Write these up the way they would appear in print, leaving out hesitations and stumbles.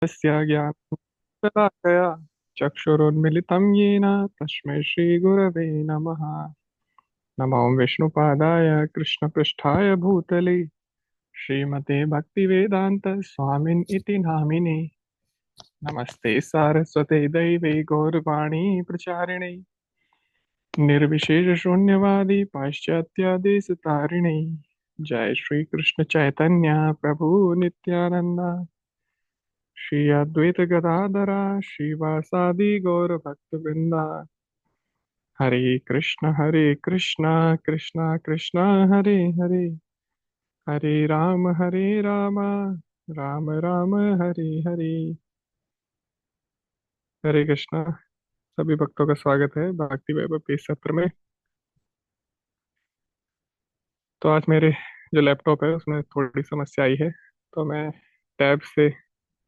तस्य ज्ञानमुपदाकया चक्षुरुन्मिलितं येन तस्मै श्रीगुरवे नमः। नमो विष्णुपादाय कृष्णपृष्ठाय भूतले श्रीमते भक्तिवेदान्त स्वामिन् इति नामिने। नमस्ते सारस्वते दैवे गौरवाणी प्रचारिणे निर्विशेषशून्यवादी पाश्चात्यादेशतारिणे। जय श्री कृष्ण चैतन्य प्रभु नित्यानंद श्री अद्वैत गदाधरा श्रीवासादि गौर भक्तवृंदा। हरे कृष्णा कृष्णा कृष्णा हरे हरे, हरे राम राम राम हरे हरे। हरे कृष्णा। सभी भक्तों का स्वागत है भक्ति वैभव इस सत्र में। तो आज मेरे जो लैपटॉप है उसमें थोड़ी समस्या आई है, तो मैं टैब से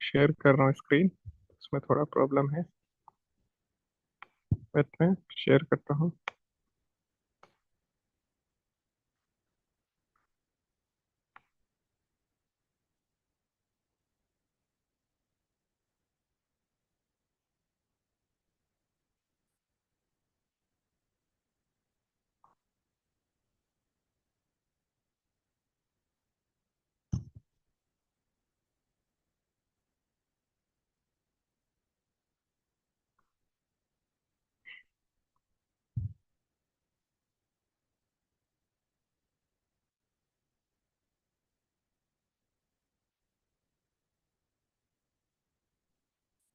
शेयर कर रहा हूँ स्क्रीन। उसमें थोड़ा प्रॉब्लम है, बट मैं शेयर करता हूँ।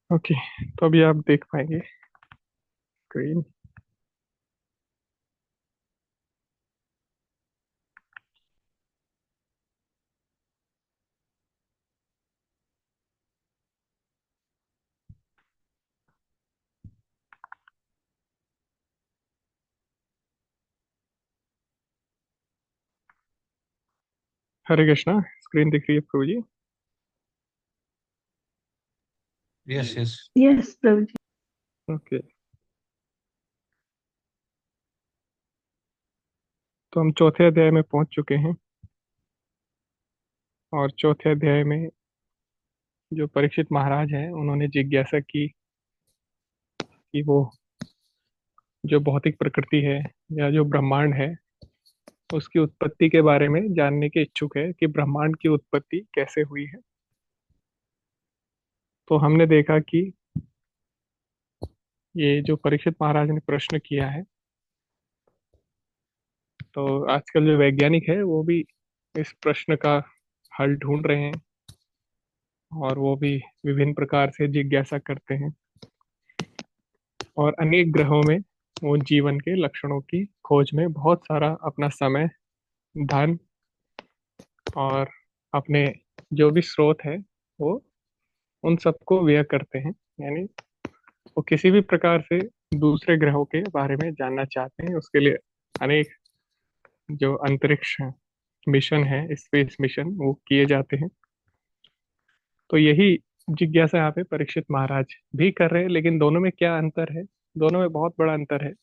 ओके, तो अभी आप देख पाएंगे स्क्रीन। हरे कृष्णा। स्क्रीन दिख रही है प्रभु जी? Yes, yes. यस प्रभु जी। ओके, तो हम चौथे अध्याय में पहुंच चुके हैं। और चौथे अध्याय में जो परीक्षित महाराज हैं उन्होंने जिज्ञासा की कि वो जो भौतिक प्रकृति है या जो ब्रह्मांड है उसकी उत्पत्ति के बारे में जानने के इच्छुक है कि ब्रह्मांड की उत्पत्ति कैसे हुई है। तो हमने देखा कि ये जो परीक्षित महाराज ने प्रश्न किया है, तो आजकल जो वैज्ञानिक है वो भी इस प्रश्न का हल ढूंढ रहे हैं और वो भी विभिन्न प्रकार से जिज्ञासा करते हैं और अनेक ग्रहों में वो जीवन के लक्षणों की खोज में बहुत सारा अपना समय, धन और अपने जो भी स्रोत है वो उन सबको व्यय करते हैं। यानी वो किसी भी प्रकार से दूसरे ग्रहों के बारे में जानना चाहते हैं। उसके लिए अनेक जो अंतरिक्ष मिशन है, स्पेस मिशन, वो किए जाते हैं। तो यही जिज्ञासा यहाँ पे परीक्षित महाराज भी कर रहे हैं। लेकिन दोनों में क्या अंतर है? दोनों में बहुत बड़ा अंतर है।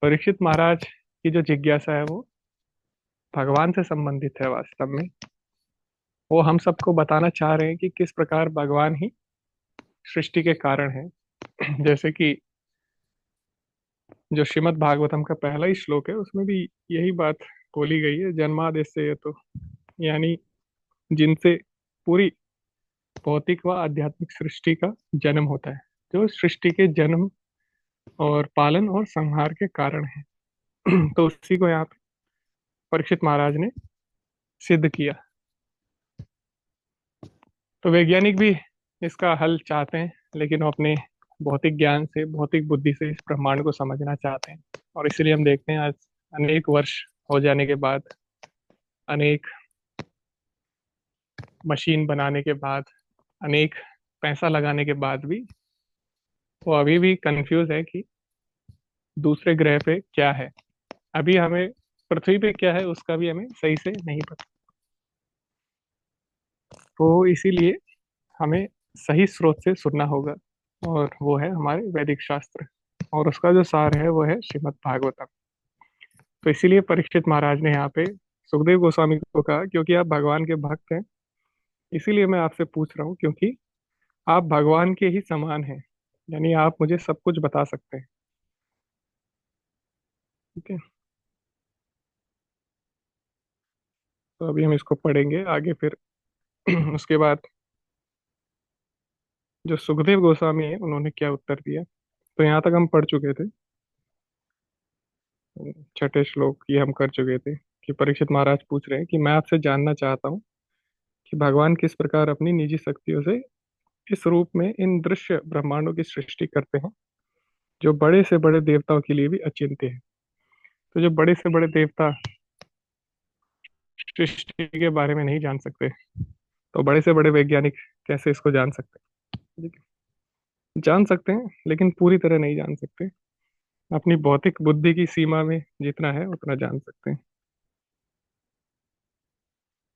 परीक्षित महाराज की जो जिज्ञासा है वो भगवान से संबंधित है। वास्तव में वो हम सबको बताना चाह रहे हैं कि किस प्रकार भगवान ही सृष्टि के कारण है। जैसे कि जो श्रीमद् भागवतम का पहला ही श्लोक है उसमें भी यही बात बोली गई है, जन्माद्यस्य ये तो, यानी जिनसे पूरी भौतिक व आध्यात्मिक सृष्टि का जन्म होता है, जो सृष्टि के जन्म और पालन और संहार के कारण है। तो उसी को यहाँ पे परीक्षित महाराज ने सिद्ध किया। तो वैज्ञानिक भी इसका हल चाहते हैं, लेकिन वो अपने भौतिक ज्ञान से, भौतिक बुद्धि से इस ब्रह्मांड को समझना चाहते हैं। और इसलिए हम देखते हैं आज अनेक वर्ष हो जाने के बाद, अनेक मशीन बनाने के बाद, अनेक पैसा लगाने के बाद भी वो अभी भी कंफ्यूज है कि दूसरे ग्रह पे क्या है। अभी हमें पृथ्वी पे क्या है उसका भी हमें सही से नहीं पता। तो इसीलिए हमें सही स्रोत से सुनना होगा, और वो है हमारे वैदिक शास्त्र, और उसका जो सार है वो है श्रीमद् भागवतम। तो इसीलिए परीक्षित महाराज ने यहाँ पे सुखदेव गोस्वामी को कहा, क्योंकि आप भगवान के भक्त हैं, इसीलिए मैं आपसे पूछ रहा हूँ, क्योंकि आप भगवान के ही समान हैं, यानी आप मुझे सब कुछ बता सकते हैं। ठीक है। तो अभी हम इसको पढ़ेंगे आगे फिर। उसके बाद जो सुखदेव गोस्वामी है उन्होंने क्या उत्तर दिया। तो यहाँ तक हम पढ़ चुके थे। छठे श्लोक ये हम कर चुके थे कि परीक्षित महाराज पूछ रहे हैं कि मैं आपसे जानना चाहता हूँ कि भगवान किस प्रकार अपनी निजी शक्तियों से इस रूप में इन दृश्य ब्रह्मांडों की सृष्टि करते हैं जो बड़े से बड़े देवताओं के लिए भी अचिंत्य है। तो जो बड़े से बड़े देवता सृष्टि के बारे में नहीं जान सकते, तो बड़े से बड़े वैज्ञानिक कैसे इसको जान सकते हैं? जान सकते हैं लेकिन पूरी तरह नहीं जान सकते। अपनी भौतिक बुद्धि की सीमा में जितना है उतना जान सकते हैं।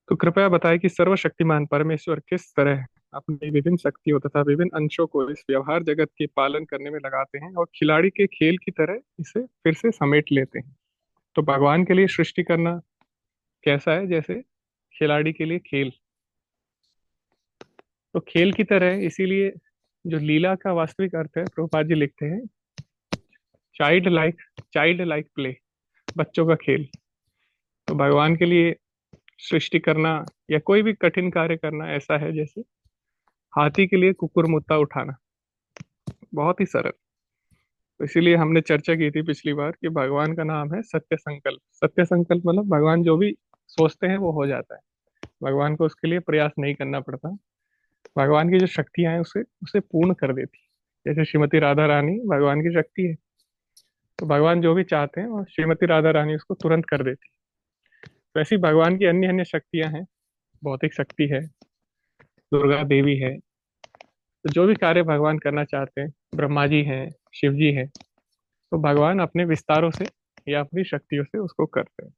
तो कृपया बताएं कि सर्वशक्तिमान परमेश्वर किस तरह अपनी विभिन्न शक्तियों तथा विभिन्न अंशों को इस व्यवहार जगत के पालन करने में लगाते हैं और खिलाड़ी के खेल की तरह इसे फिर से समेट लेते हैं। तो भगवान के लिए सृष्टि करना कैसा है, जैसे खिलाड़ी के लिए खेल। तो खेल की तरह है, इसीलिए जो लीला का वास्तविक अर्थ है प्रभुपाद जी लिखते हैं चाइल्ड लाइक प्ले, बच्चों का खेल। तो भगवान के लिए सृष्टि करना या कोई भी कठिन कार्य करना ऐसा है जैसे हाथी के लिए कुकुर मुत्ता उठाना, बहुत ही सरल। तो इसीलिए हमने चर्चा की थी पिछली बार कि भगवान का नाम है सत्य संकल्प। सत्य संकल्प मतलब भगवान जो भी सोचते हैं वो हो जाता है। भगवान को उसके लिए प्रयास नहीं करना पड़ता। भगवान की जो शक्तियां हैं उसे उसे पूर्ण कर देती। जैसे श्रीमती राधा रानी भगवान की शक्ति है, तो भगवान जो भी चाहते हैं वो श्रीमती राधा रानी उसको तुरंत कर देती। वैसे ही भगवान की अन्य अन्य शक्तियां हैं। भौतिक शक्ति है, दुर्गा देवी है। तो जो भी कार्य भगवान करना चाहते हैं, ब्रह्मा जी हैं, शिव जी हैं, तो भगवान अपने विस्तारों से या अपनी शक्तियों से उसको करते हैं।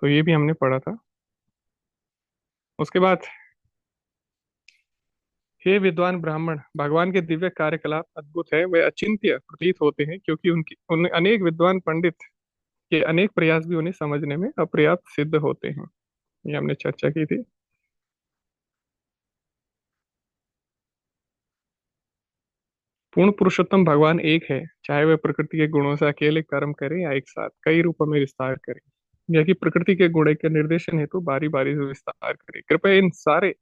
तो ये भी हमने पढ़ा था। उसके बाद हे विद्वान ब्राह्मण, भगवान के दिव्य कार्यकलाप अद्भुत है, वे अचिंत्य प्रतीत होते हैं क्योंकि उनकी उन अनेक विद्वान पंडित के अनेक प्रयास भी उन्हें समझने में अपर्याप्त सिद्ध होते हैं। ये हमने चर्चा की थी। पूर्ण पुरुषोत्तम भगवान एक है, चाहे वह प्रकृति के गुणों से अकेले कर्म करे या एक साथ कई रूपों में विस्तार करे, या कि प्रकृति के गुण के निर्देशन हेतु बारी बारी से विस्तार करे। कृपया इन सारे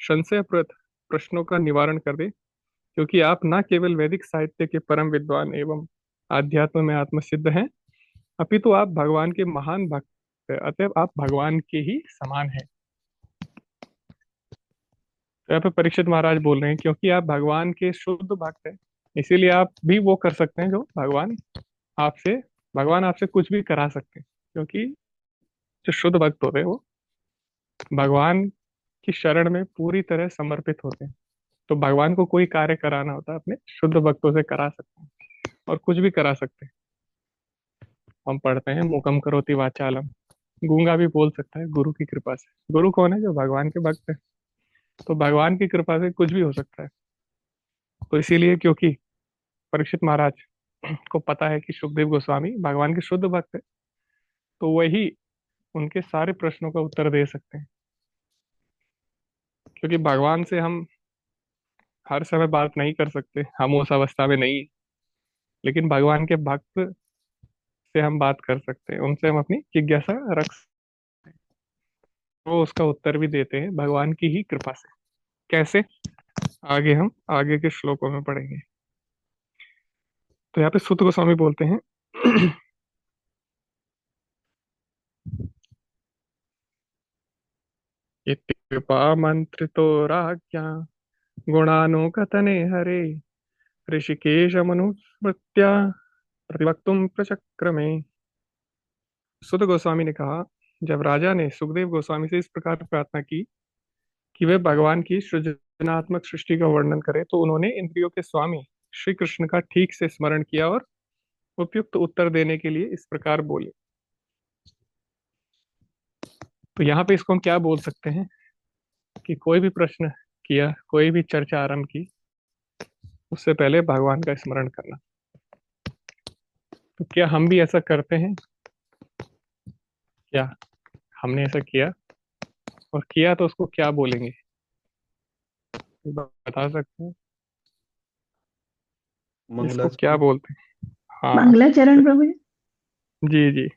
संशयप्रद प्रश्नों का निवारण कर दे, क्योंकि आप न केवल वैदिक साहित्य के परम विद्वान एवं आध्यात्म में आत्मसिद्ध हैं, अपितु आप भगवान के महान भक्त हैं। अतएव आप भगवान के ही समान हैं। तो यहाँ पे परीक्षित महाराज बोल रहे हैं क्योंकि आप भगवान के शुद्ध भक्त हैं, इसीलिए आप भी वो कर सकते हैं जो आपसे भगवान आपसे कुछ भी करा सकते हैं। क्योंकि जो शुद्ध भक्त होते हैं वो भगवान की शरण में पूरी तरह समर्पित होते हैं। तो भगवान को कोई कार्य कराना होता है अपने शुद्ध भक्तों से करा सकते हैं, और कुछ भी करा सकते हैं। हम पढ़ते हैं मूकम करोति वाचालम, गूंगा भी बोल सकता है गुरु की कृपा से। गुरु कौन है? जो भगवान के भक्त है। तो भगवान की कृपा से कुछ भी हो सकता है। तो इसीलिए क्योंकि परीक्षित महाराज को पता है कि सुखदेव गोस्वामी भगवान के शुद्ध भक्त है, तो वही उनके सारे प्रश्नों का उत्तर दे सकते हैं। क्योंकि भगवान से हम हर समय बात नहीं कर सकते, हम उस अवस्था में नहीं। लेकिन भगवान के भक्त से हम बात कर सकते हैं, उनसे हम अपनी जिज्ञासा रख सकते हैं। वो उसका उत्तर भी देते हैं भगवान की ही कृपा से। कैसे? आगे हम आगे के श्लोकों में पढ़ेंगे। तो यहाँ पे सुत गोस्वामी बोलते हैं इत्युपा मंत्रितो राज्ञा गुणानुकथने हरे ऋषिकेश मनुस्मृत्या प्रतिवक्तुम प्रचक्रमे। सुत गोस्वामी ने कहा, जब राजा ने सुखदेव गोस्वामी से इस प्रकार प्रार्थना की कि वे भगवान की सृजनात्मक सृष्टि का वर्णन करें, तो उन्होंने इंद्रियों के स्वामी श्री कृष्ण का ठीक से स्मरण किया और उपयुक्त उत्तर देने के लिए इस प्रकार बोले। तो यहाँ पे इसको हम क्या बोल सकते हैं कि कोई भी प्रश्न किया, कोई भी चर्चा आरंभ की, उससे पहले भगवान का स्मरण करना। तो क्या हम भी ऐसा करते हैं? क्या हमने ऐसा किया? और किया तो उसको क्या बोलेंगे? बता सकते हैं इसको क्या मंगलाचरण। बोलते हैं? हाँ। मंगलाचरण प्रभु जी। जी जी,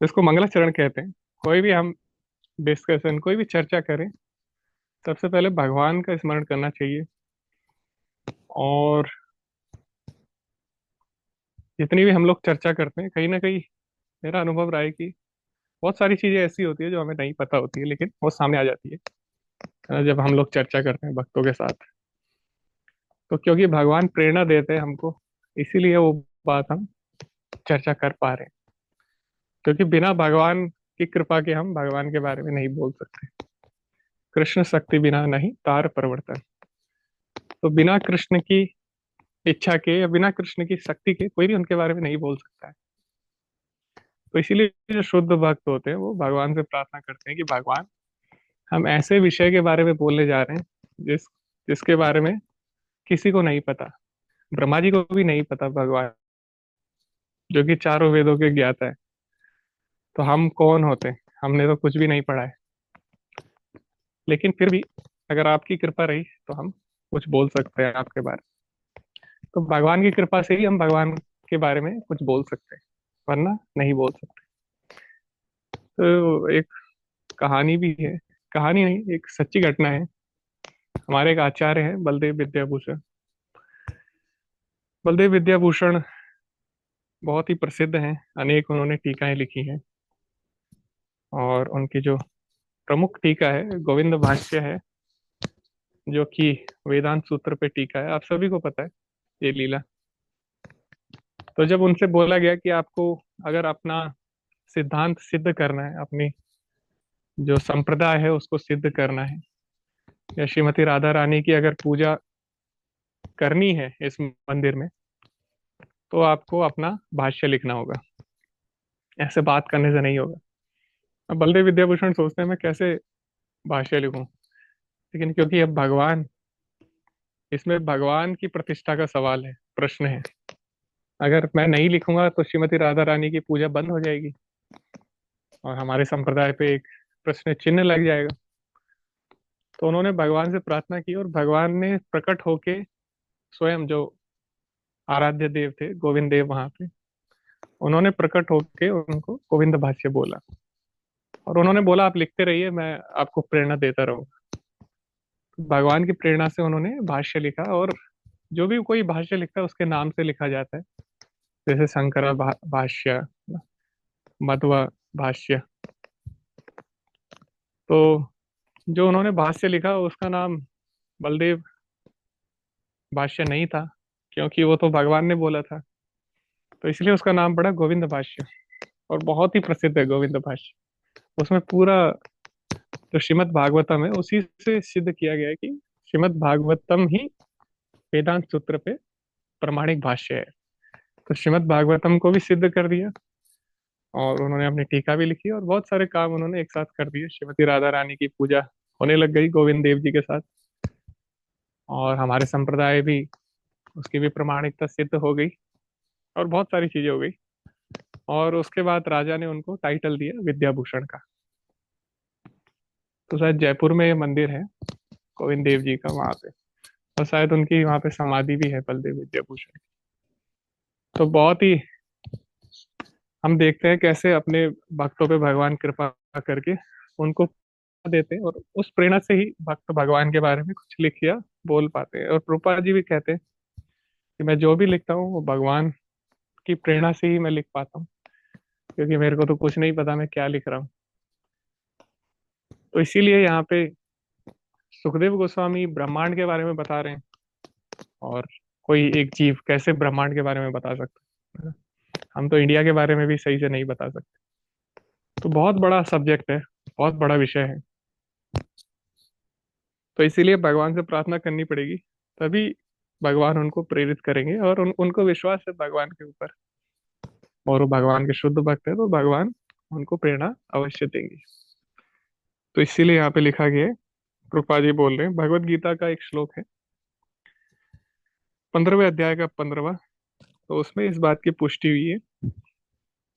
इसको मंगलाचरण कहते हैं। कोई भी हम डिस्कशन, कोई भी चर्चा करें, सबसे पहले भगवान का स्मरण करना चाहिए। और जितनी भी हम लोग चर्चा करते हैं, कहीं ना कहीं मेरा अनुभव रहा है कि बहुत सारी चीजें ऐसी होती है जो हमें नहीं पता होती है, लेकिन वो सामने आ जाती है जब हम लोग चर्चा करते हैं भक्तों के साथ। तो क्योंकि भगवान प्रेरणा देते हैं हमको, इसीलिए वो बात हम चर्चा कर पा रहे हैं। क्योंकि बिना भगवान की कृपा के हम भगवान के बारे में नहीं बोल सकते। कृष्ण शक्ति बिना नहीं तार परिवर्तन। तो बिना कृष्ण की इच्छा के या बिना कृष्ण की शक्ति के कोई भी उनके बारे में नहीं बोल सकता है। तो इसीलिए जो शुद्ध भक्त होते हैं वो भगवान से प्रार्थना करते हैं कि भगवान, हम ऐसे विषय के बारे में बोलने जा रहे हैं जिसके बारे में किसी को नहीं पता। ब्रह्मा जी को भी नहीं पता भगवान, जो कि चारों वेदों के ज्ञाता है। तो हम कौन होते हैं? हमने तो कुछ भी नहीं पढ़ा है। लेकिन फिर भी अगर आपकी कृपा रही तो हम कुछ बोल सकते हैं आपके बारे में। तो भगवान की कृपा से ही हम भगवान के बारे में कुछ बोल सकते हैं, वरना नहीं बोल सकते। तो एक कहानी भी है, कहानी नहीं, एक सच्ची घटना है। हमारे एक आचार्य हैं बलदेव विद्याभूषण। बलदेव विद्याभूषण बहुत ही प्रसिद्ध हैं, अनेक उन्होंने टीकाएं लिखी हैं। और उनकी जो प्रमुख टीका है गोविंद भाष्य है, जो कि वेदांत सूत्र पे टीका है। आप सभी को पता है ये लीला। तो जब उनसे बोला गया कि आपको अगर अपना सिद्धांत सिद्ध करना है, अपनी जो संप्रदाय है उसको सिद्ध करना है, या श्रीमती राधा रानी की अगर पूजा करनी है इस मंदिर में, तो आपको अपना भाष्य लिखना होगा। ऐसे बात करने से नहीं होगा। अब बलदेव विद्याभूषण सोचते हैं मैं कैसे भाष्य लिखूं। लेकिन क्योंकि अब भगवान, इसमें भगवान की प्रतिष्ठा का सवाल है, प्रश्न है। अगर मैं नहीं लिखूंगा तो श्रीमती राधा रानी की पूजा बंद हो जाएगी और हमारे संप्रदाय पे एक प्रश्न चिन्ह लग जाएगा। तो उन्होंने भगवान से प्रार्थना की और भगवान ने प्रकट होके स्वयं, जो आराध्य देव थे गोविंद देव वहां पे, उन्होंने प्रकट होके उनको गोविंद भाष्य बोला। और उन्होंने बोला आप लिखते रहिए, मैं आपको प्रेरणा देता रहूंगा। भगवान की प्रेरणा से उन्होंने भाष्य लिखा। और जो भी कोई भाष्य लिखता है उसके नाम से लिखा जाता है। जैसे शंकरा भाष्य, मध्व भाष्य। तो जो उन्होंने भाष्य लिखा उसका नाम बलदेव भाष्य नहीं था, क्योंकि वो तो भगवान ने बोला था। तो इसलिए उसका नाम पड़ा गोविंद भाष्य। और बहुत ही प्रसिद्ध है गोविंद भाष्य। उसमें पूरा जो श्रीमद् भागवतम है उसी से सिद्ध किया गया है कि श्रीमद् भागवतम ही वेदांत सूत्र पे प्रमाणिक भाष्य है। तो श्रीमद् भागवतम को भी सिद्ध कर दिया। और उन्होंने अपनी टीका भी लिखी और बहुत सारे काम उन्होंने एक साथ कर दिए। श्रीमती राधा रानी की पूजा होने लग गई गोविंद देव जी के साथ। और हमारे संप्रदाय भी, उसकी भी प्रमाणिकता सिद्ध हो गई। और बहुत सारी चीजें हो गई। और उसके बाद राजा ने उनको टाइटल दिया विद्याभूषण का। तो शायद जयपुर में ये मंदिर है गोविंद देव जी का, वहां पे। और शायद उनकी वहां पे समाधि भी है बलदेव विद्याभूषण। तो बहुत ही हम देखते हैं कैसे अपने भक्तों पे भगवान कृपा करके उनको देते हैं। और उस प्रेरणा से ही भक्त भगवान के बारे में कुछ लिख या बोल पाते हैं। और प्रभुपाद जी भी कहते हैं कि मैं जो भी लिखता हूँ वो भगवान की प्रेरणा से ही मैं लिख पाता हूँ, क्योंकि मेरे को तो कुछ नहीं पता मैं क्या लिख रहा हूँ। तो इसीलिए यहाँ पे सुखदेव गोस्वामी ब्रह्मांड के बारे में बता रहे हैं। और कोई एक जीव कैसे ब्रह्मांड के बारे में बता सकता है? हम तो इंडिया के बारे में भी सही से नहीं बता सकते। तो बहुत बड़ा सब्जेक्ट है, बहुत बड़ा विषय है। तो इसीलिए भगवान से प्रार्थना करनी पड़ेगी, तभी भगवान उनको प्रेरित करेंगे। और उनको विश्वास है भगवान के ऊपर, और वो भगवान के शुद्ध भक्त है, तो भगवान उनको प्रेरणा अवश्य देंगे। तो इसीलिए यहाँ पे लिखा गया है, कृपा जी बोल रहे हैं, भगवत गीता का एक श्लोक है 15वें अध्याय का 15वां। तो उसमें इस बात की पुष्टि हुई है।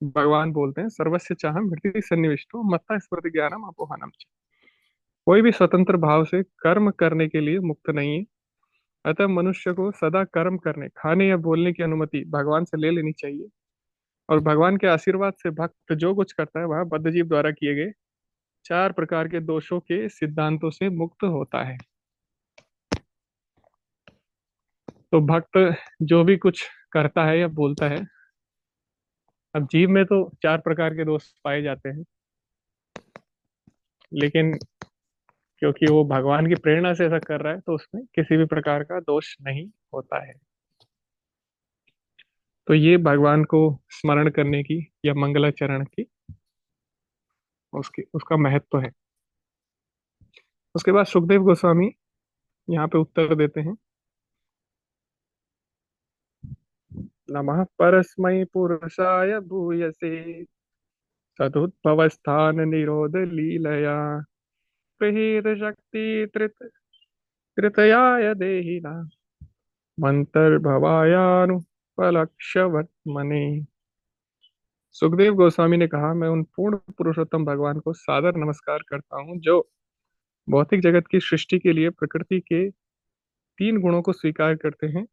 भगवान बोलते हैं सर्वस्य चाहम हृदय सन्निविष्टो मत्ता स्मृति ज्ञानम अपोहनम च। कोई भी स्वतंत्र भाव से कर्म करने के लिए मुक्त नहीं है। अतः मनुष्य को सदा कर्म करने, खाने या बोलने की अनुमति भगवान से ले लेनी चाहिए। और भगवान के आशीर्वाद से भक्त जो कुछ करता है वह बद्धजीव द्वारा किए गए चार प्रकार के दोषों के सिद्धांतों से मुक्त होता है। तो भक्त जो भी कुछ करता है या बोलता है, अब जीव में तो चार प्रकार के दोष पाए जाते हैं, लेकिन क्योंकि वो भगवान की प्रेरणा से ऐसा कर रहा है तो उसमें किसी भी प्रकार का दोष नहीं होता है। तो ये भगवान को स्मरण करने की या मंगलाचरण की उसकी उसका महत्व है। उसके बाद सुखदेव गोस्वामी यहाँ पे उत्तर देते हैं। नमः परस्मै पुरुषाय भूयसे सदुद्भवस्थान निरोध लीलया प्रहीत शक्ति त्रितयाय देहिना मंतर्भवायानुपलक्ष्यवर्त्मने। सुखदेव गोस्वामी ने कहा, मैं उन पूर्ण पुरुषोत्तम भगवान को सादर नमस्कार करता हूँ जो भौतिक जगत की सृष्टि के लिए प्रकृति के तीन गुणों को स्वीकार करते हैं।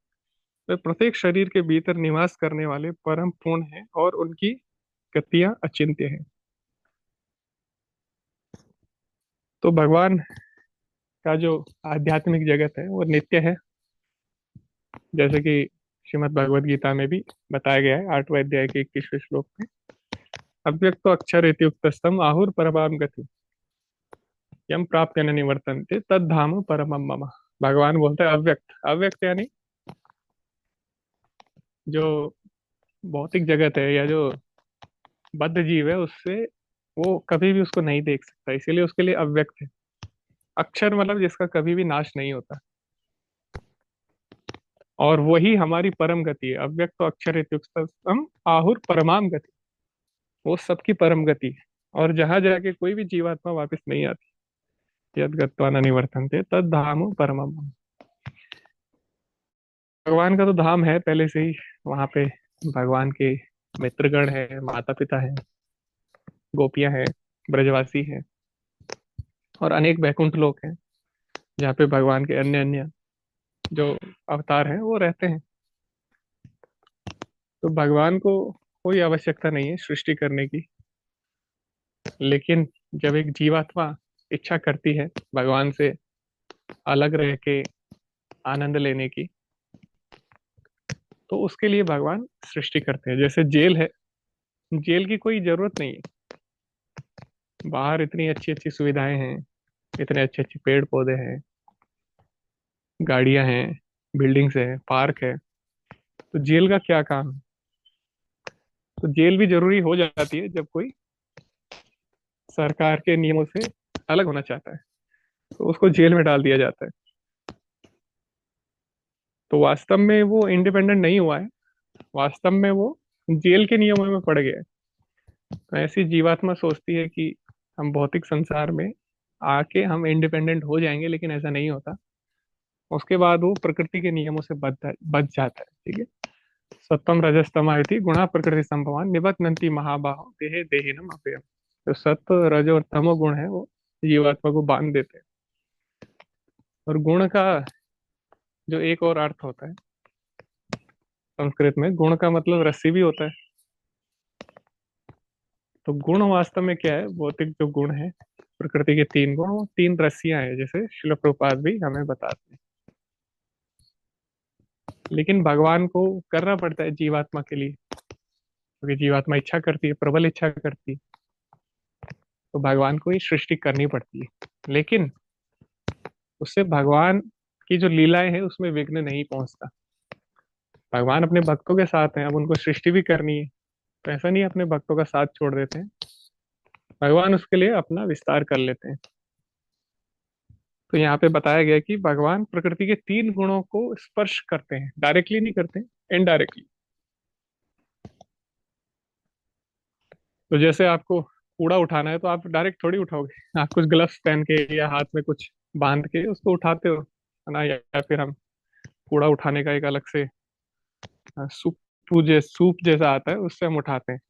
वे प्रत्येक शरीर के भीतर निवास करने वाले परम पूर्ण हैं और उनकी गतियां अचिंत्य हैं। तो भगवान का जो आध्यात्मिक जगत है वो नित्य है, जैसे कि श्रीमद् भगवद गीता में भी बताया गया है 8वें अध्याय के 21वें श्लोक में। अव्यक्तो अक्षर इत्युक्तस्तम आहुर परमाम गति यम प्राप्य न निवर्तन्ते तद्धाम परमम मम। भगवान बोलते हैं अव्यक्त, अव्यक्त यानी जो भौतिक जगत है या जो बद्ध जीव है उससे वो कभी भी उसको नहीं देख सकता, इसीलिए उसके लिए अव्यक्त है। अक्षर मतलब जिसका कभी भी नाश नहीं होता, और वही हमारी परम गति है। अव्यक्त तो अक्षर इत्युक्तम आहुर परमाम गति, वो सबकी परम गति है। और जहां जाके कोई भी जीवात्मा वापस नहीं आती, यद गत्वा न निवर्तन्ते तद धाम परमम। भगवान का तो धाम है पहले से ही, वहां पे भगवान के मित्रगण है, माता पिता है, गोपियां हैं, ब्रजवासी हैं, और अनेक वैकुंठ लोक हैं जहाँ पे भगवान के अन्य अन्य जो अवतार हैं वो रहते हैं। तो भगवान को कोई आवश्यकता नहीं है सृष्टि करने की, लेकिन जब एक जीवात्मा इच्छा करती है भगवान से अलग रह के आनंद लेने की, तो उसके लिए भगवान सृष्टि करते हैं। जैसे जेल है, जेल की कोई जरूरत नहीं है, बाहर इतनी अच्छी अच्छी सुविधाएं हैं, इतने अच्छे अच्छे पेड़ पौधे हैं, गाड़ियां हैं, बिल्डिंग्स है, पार्क है, तो जेल का क्या काम है। तो जेल भी जरूरी हो जाती है जब कोई सरकार के नियमों से अलग होना चाहता है, तो उसको जेल में डाल दिया जाता है। तो वास्तव में वो इंडिपेंडेंट नहीं हुआ है, वास्तव में वो जेल के नियमों में पड़ गया है। तो ऐसी जीवात्मा सोचती है कि हम भौतिक संसार में आके हम इंडिपेंडेंट हो जाएंगे, लेकिन ऐसा नहीं होता। उसके बाद वो प्रकृति के नियमों से बच जाता है। ठीक है। सत्वम रजस्तमा इति गुणा प्रकृति संभवान निबध्नन्ति महाबाहो देहे देहिनम अव्ययम्। जो सत्व रज और तमो गुण है वो जीवात्मा को बांध देते हैं। और गुण का जो एक और अर्थ होता है संस्कृत में, गुण का मतलब रस्सी भी होता है। तो गुण वास्तव में क्या है, भौतिक जो गुण है प्रकृति के तीन गुण, वो तीन रस्सियां हैं, जैसे शिल प्रभुपाद भी हमें बताते हैं। लेकिन भगवान को करना पड़ता है जीवात्मा के लिए, क्योंकि जीवात्मा इच्छा करती है, प्रबल इच्छा करती है, तो भगवान को ही सृष्टि करनी पड़ती है। लेकिन उससे भगवान की जो लीलाएं हैं उसमें विघ्न नहीं पहुंचता। भगवान अपने भक्तों के साथ हैं, अब उनको सृष्टि भी करनी है, तो ऐसा नहीं है अपने भक्तों का साथ छोड़ देते हैं, भगवान उसके लिए अपना विस्तार कर लेते हैं। तो यहाँ पे बताया गया कि भगवान प्रकृति के तीन गुणों को स्पर्श करते हैं, डायरेक्टली नहीं करते, इनडायरेक्टली। तो जैसे आपको कूड़ा उठाना है तो आप डायरेक्ट थोड़ी उठाओगे, आप कुछ ग्लव्स पहन के या हाथ में कुछ बांध के उसको उठाते हो, है ना। या फिर हम कूड़ा उठाने का एक अलग से सूप जैसा आता है, उससे हम उठाते हैं।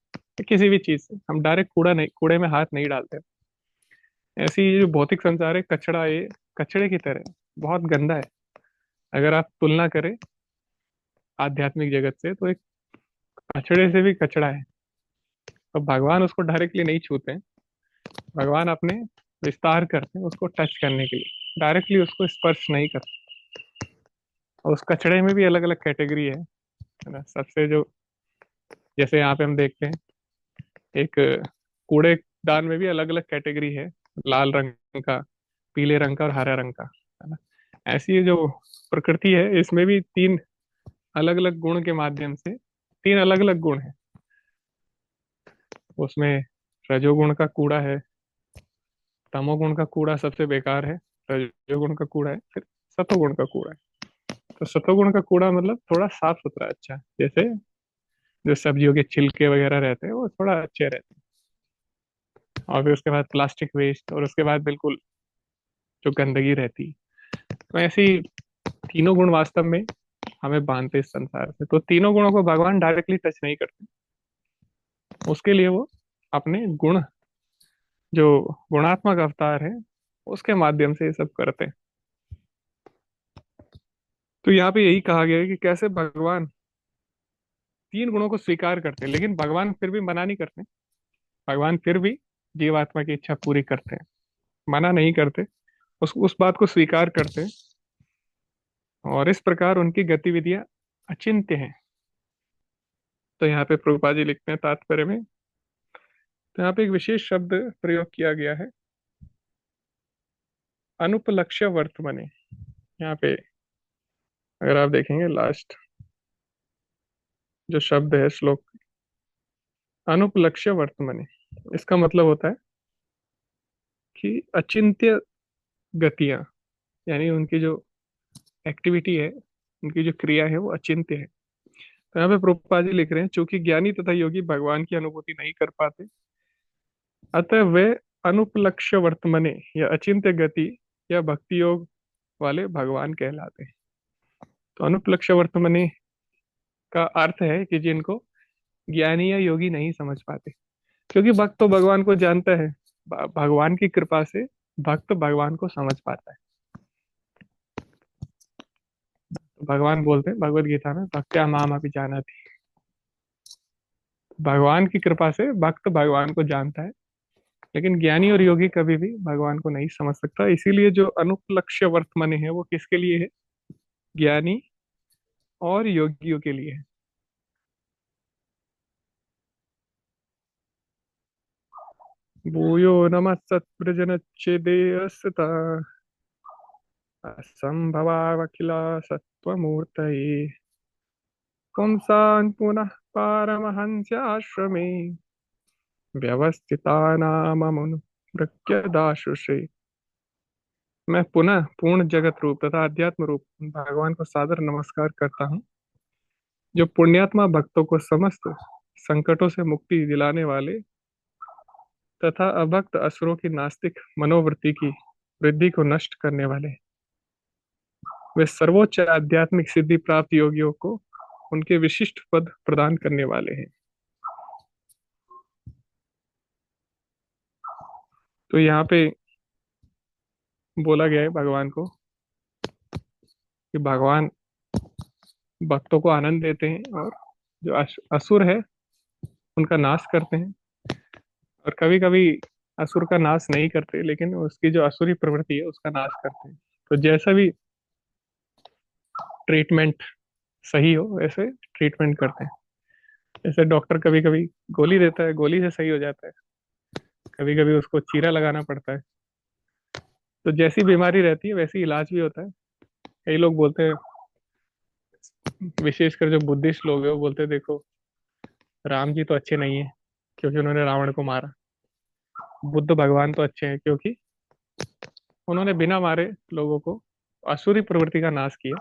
किसी भी चीज से हम डायरेक्ट कूड़ा नहीं, कूड़े में हाथ नहीं डालते। ऐसी ये जो भौतिक संसार है, कचड़ा, ये कचड़े की तरह है, बहुत गंदा है। अगर आप तुलना करें आध्यात्मिक जगत से, तो एक कचड़े से भी कचड़ा है। तो भगवान उसको डायरेक्टली नहीं छूते हैं। भगवान अपने विस्तार करते हैं उसको टच करने के लिए, डायरेक्टली उसको स्पर्श नहीं करते। और उस कचड़े में भी अलग अलग कैटेगरी है ना। सबसे जो, जैसे यहाँ पे हम देखते हैं, एक कूड़ेदान में भी अलग अलग कैटेगरी है, लाल रंग का, पीले रंग का और हरा रंग का, है ना। ऐसी ये जो प्रकृति है, इसमें भी तीन अलग अलग गुण के माध्यम से, तीन अलग अलग गुण है उसमें। रजोगुण का कूड़ा है, तमोगुण का कूड़ा सबसे बेकार है, रजोगुण का कूड़ा है, फिर सतोगुण का कूड़ा है। तो सतोगुण का कूड़ा मतलब थोड़ा साफ सुथरा, अच्छा, जैसे जो सब्जियों के छिलके वगैरह रहते हैं वो थोड़ा अच्छे रहते हैं। और फिर उसके बाद प्लास्टिक वेस्ट, और उसके बाद बिल्कुल जो गंदगी रहती है। तो ऐसे ही तीनों गुण वास्तव में हमें बांधते इस संसार से। तो तीनों गुणों को भगवान डायरेक्टली टच नहीं करते, उसके लिए वो अपने गुण, जो गुणात्मक अवतार है, उसके माध्यम से ये सब करते हैं। तो यहाँ पे यही कहा गया है कि कैसे भगवान तीन गुणों को स्वीकार करते हैं, लेकिन भगवान फिर भी मना नहीं करते। भगवान फिर भी जीवात्मा की इच्छा पूरी करते हैं, मना नहीं करते, उस बात को स्वीकार करते हैं। और इस प्रकार उनकी गतिविधियां अचिंत्य हैं। तो यहाँ पे प्रभुपाद जी लिखते हैं तात्पर्य में, तो यहाँ पे एक विशेष शब्द प्रयोग किया गया है, अनुपलक्ष्य वर्तमने। यहाँ पे अगर आप देखेंगे लास्ट जो शब्द है श्लोक, अनुपलक्ष्य वर्तमने, इसका मतलब होता है कि अचिंत्य गतियां, यानी उनकी जो एक्टिविटी है, उनकी जो क्रिया है वो अचिंत्य है। तो यहाँ पे प्रभुपाद जी लिख रहे हैं, चूंकि ज्ञानी तथा योगी भगवान की अनुभूति नहीं कर पाते, अतः वे अनुपलक्ष्य वर्तमने या अचिंत्य गति या भक्ति योग वाले भगवान कहलाते हैं। तो अनुपलक्ष्य वर्तमने का अर्थ है कि जिनको ज्ञानी या योगी नहीं समझ पाते, क्योंकि भक्त तो भगवान को जानता है, भगवान की कृपा से भक्त भगवान को समझ पाता है। तो भगवान बोलते हैं भगवत गीता में, भक्त्या माम अपि जानाति। भगवान की कृपा से भक्त भगवान को जानता है, लेकिन ज्ञानी और योगी कभी भी भगवान को नहीं समझ सकता। इसीलिए जो अनुपलक्ष्य वर्तमने है वो किसके लिए है? ज्ञानी और योगियों के लिए है। भूयो नमः सत्प्रजनच्छेदेऽस्ता असंभवावखिला सत्त्वमूर्तये पुंसान् पुनः पारमहंस्याश्रमे व्यवस्थितानामनुव्रक्यदाशुषे। मैं पुनः पूर्ण जगत रूप तथा अध्यात्म रूप भगवान को सादर नमस्कार करता हूँ, जो पुण्यात्मा भक्तों को समस्त संकटों से मुक्ति दिलाने वाले तथा अभक्त असुरों की नास्तिक मनोवृत्ति की वृद्धि को नष्ट करने वाले हैं। वे सर्वोच्च आध्यात्मिक सिद्धि प्राप्त योगियों को उनके विशिष्ट पद प्रदान करने वाले हैं। तो यहाँ पे बोला गया है भगवान को कि भगवान भक्तों को आनंद देते हैं, और जो असुर है उनका नाश करते हैं। और कभी कभी असुर का नाश नहीं करते, लेकिन उसकी जो असुरी प्रवृत्ति है उसका नाश करते हैं। तो जैसा भी ट्रीटमेंट सही हो वैसे ट्रीटमेंट करते हैं। जैसे डॉक्टर कभी कभी गोली देता है, गोली से सही हो जाता है, कभी कभी उसको चीरा लगाना पड़ता है। तो जैसी बीमारी रहती है वैसी इलाज भी होता है। कई लोग बोलते हैं, विशेषकर जो बुद्धिस्ट लोग हैं, वो बोलते हैं देखो, राम जी तो अच्छे नहीं है क्योंकि उन्होंने रावण को मारा, बुद्ध भगवान तो अच्छे हैं क्योंकि उन्होंने बिना मारे लोगों को आसुरी प्रवृत्ति का नाश किया।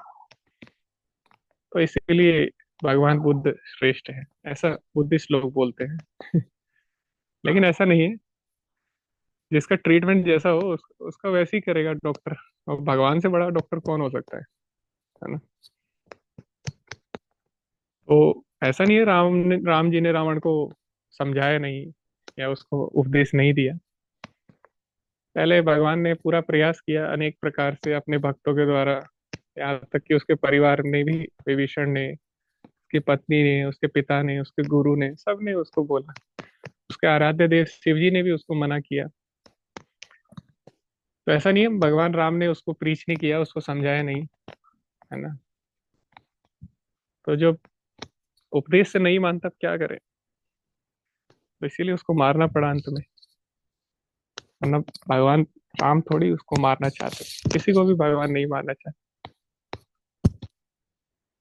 तो इसीलिए भगवान बुद्ध श्रेष्ठ है, ऐसा बुद्धिस्ट लोग बोलते हैं। लेकिन ऐसा नहीं है, जिसका ट्रीटमेंट जैसा हो उसका वैसे ही करेगा डॉक्टर। और भगवान से बड़ा डॉक्टर कौन हो सकता है ना। तो ऐसा नहीं है राम जी ने रावण को समझाया नहीं या उसको उपदेश नहीं दिया। पहले भगवान ने पूरा प्रयास किया अनेक प्रकार से अपने भक्तों के द्वारा, यहाँ तक कि उसके परिवार ने भी, विभीषण ने, उसकी पत्नी ने, उसके पिता ने, उसके गुरु ने, सब ने उसको बोला। उसके आराध्य देव शिव जी ने भी उसको मना किया। तो ऐसा नहीं है भगवान राम ने उसको प्रीच नहीं किया, उसको समझाया नहीं, है ना। तो जो उपदेश से नहीं मानता अब क्या करे, तो इसीलिए उसको मारना पड़ा अंत में। वरना भगवान राम थोड़ी उसको मारना चाहते, किसी को भी भगवान नहीं मारना चाहते।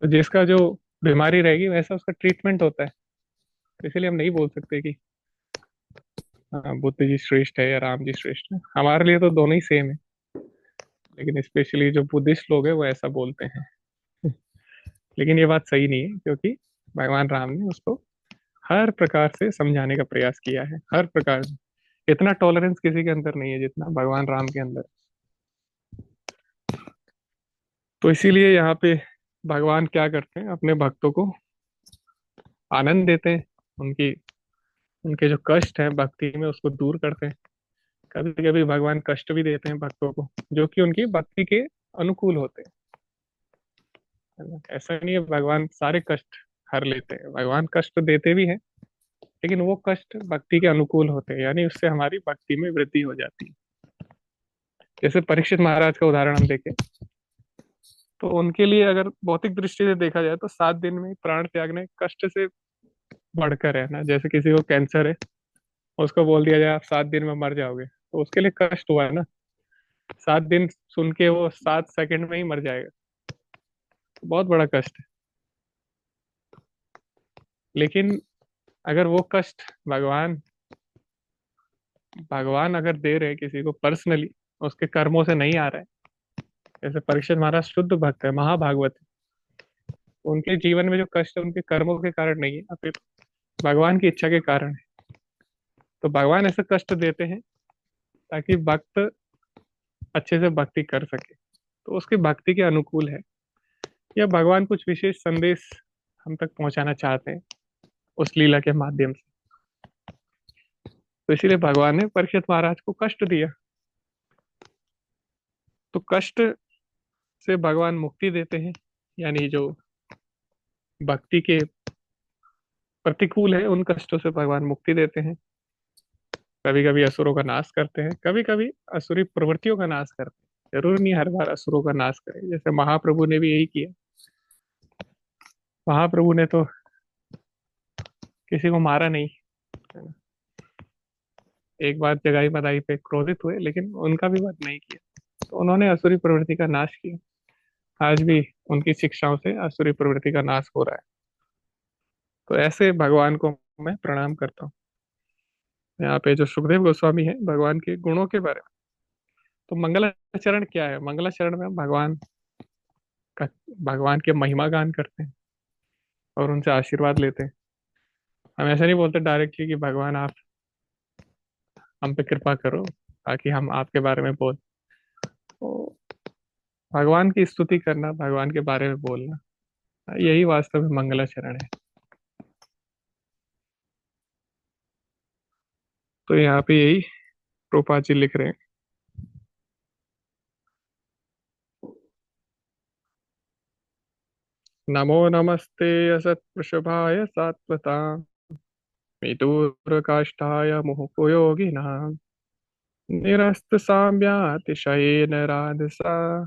तो जिसका जो बीमारी रहेगी वैसा उसका ट्रीटमेंट होता है। तो इसीलिए हम नहीं बोल सकते कि हाँ बुद्ध जी श्रेष्ठ है या राम जी श्रेष्ठ है। हमारे लिए तो दोनों ही सेम है, लेकिन स्पेशली जो बुद्धिस्ट लोग हैं वो ऐसा बोलते हैं। लेकिन ये बात सही नहीं है, क्योंकि भगवान राम ने उसको हर प्रकार से समझाने का प्रयास किया है, हर प्रकार से। इतना टॉलरेंस किसी के अंदर नहीं है जितना भगवान राम के अंदर है। तो इसीलिए यहाँ पे भगवान क्या करते हैं, अपने भक्तों को आनंद देते हैं, उनकी उनके जो कष्ट है भक्ति में उसको दूर करते हैं। कभी कभी भगवान कष्ट भी देते हैं भक्तों को, जो कि उनकी भक्ति के अनुकूल होते हैं, है ना। ऐसा नहीं है भगवान सारे कष्ट हर लेते हैं, भगवान कष्ट देते भी हैं, लेकिन वो कष्ट भक्ति के अनुकूल होते हैं, यानी उससे हमारी भक्ति में वृद्धि हो जाती है। जैसे परीक्षित महाराज का उदाहरण हम देखें, तो उनके लिए अगर भौतिक दृष्टि से देखा जाए तो 7 दिन में प्राण त्यागने कष्ट से बढ़कर है ना। जैसे किसी को कैंसर है, उसको बोल दिया जाए आप 7 दिन में मर जाओगे, तो उसके लिए कष्ट हुआ है ना। 7 दिन सुन के वो 7 सेकंड में ही मर जाएगा, तो बहुत बड़ा कष्ट है। लेकिन अगर वो कष्ट भगवान भगवान अगर दे रहे हैं किसी को पर्सनली, उसके कर्मों से नहीं आ रहा है, जैसे परीक्षित महाराज शुद्ध भक्त है, महाभागवत है, उनके जीवन में जो कष्ट है उनके कर्मों के कारण नहीं है, अपितु भगवान की इच्छा के कारण है। तो भगवान ऐसे कष्ट देते हैं ताकि भक्त अच्छे से भक्ति कर सके, तो उसकी भक्ति के अनुकूल है, या भगवान कुछ विशेष संदेश हम तक पहुंचाना चाहते हैं उस लीला के माध्यम से। तो इसीलिए भगवान ने परीक्षित महाराज को कष्ट दिया। तो कष्ट से भगवान मुक्ति देते हैं, यानी जो भक्ति के प्रतिकूल है उन कष्टों से भगवान मुक्ति देते हैं। कभी कभी असुरों का नाश करते हैं, कभी कभी असुरी प्रवृत्तियों का नाश करते हैं। जरूर नहीं हर बार असुरों का नाश करें, जैसे महाप्रभु ने भी यही किया। महाप्रभु ने तो किसी को मारा नहीं, है ना। एक बार जगाई मदाई पे क्रोधित हुए, लेकिन उनका भी वध नहीं किया, तो उन्होंने असुरी प्रवृत्ति का नाश किया। आज भी उनकी शिक्षाओं से असुरी प्रवृत्ति का नाश हो रहा है। तो ऐसे भगवान को मैं प्रणाम करता हूँ। यहाँ पे जो सुखदेव गोस्वामी है भगवान के गुणों के बारे में, तो मंगलाचरण क्या है, मंगलाचरण में हम का भगवान के महिमा गान करते हैं और उनसे आशीर्वाद लेते हैं। हम ऐसा नहीं बोलते डायरेक्टली कि भगवान आप हम पे कृपा करो ताकि हम आपके बारे में बोल। तो भगवान की स्तुति करना, भगवान के बारे में बोलना, यही वास्तव में मंगलाचरण है। तो यहाँ पे यही प्रोपा जी लिख रहे हैं। नमो नमस्ते असत्वृषभाय सात्वता विदूरकाष्ठाय मुहुपयोगिनः निरस्तसाम्यातिशयेन राधसा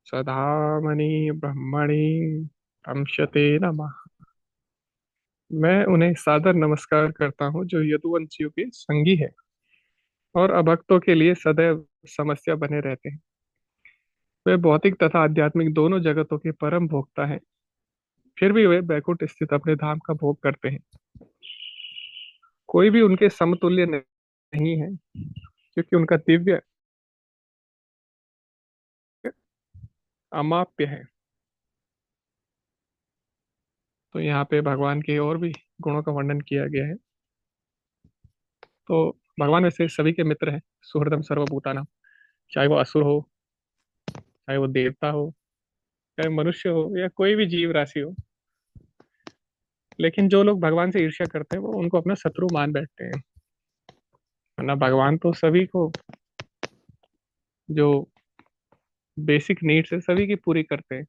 सदामणि ब्रह्मणि रमश्यते नमः। मैं उन्हें सादर नमस्कार करता हूँ जो यदुवंशियों के संगी है और अभक्तों के लिए सदैव समस्या बने रहते हैं। वे भौतिक तथा आध्यात्मिक दोनों जगतों के परम भोक्ता हैं, फिर भी वे बैकुंठ स्थित अपने धाम का भोग करते हैं। कोई भी उनके समतुल्य नहीं है, क्योंकि उनका दिव्य अमाप्य है। तो यहाँ पे भगवान के और भी गुणों का वर्णन किया गया है। तो भगवान वैसे सभी के मित्र हैं, सुहृदम सर्वभूतानां। चाहे वो असुर हो, चाहे वो देवता हो, चाहे मनुष्य हो, या कोई भी जीव राशि हो। लेकिन जो लोग भगवान से ईर्ष्या करते हैं वो उनको अपना शत्रु मान बैठते हैं, वरना भगवान तो सभी को जो बेसिक नीड्स है सभी की पूरी करते हैं।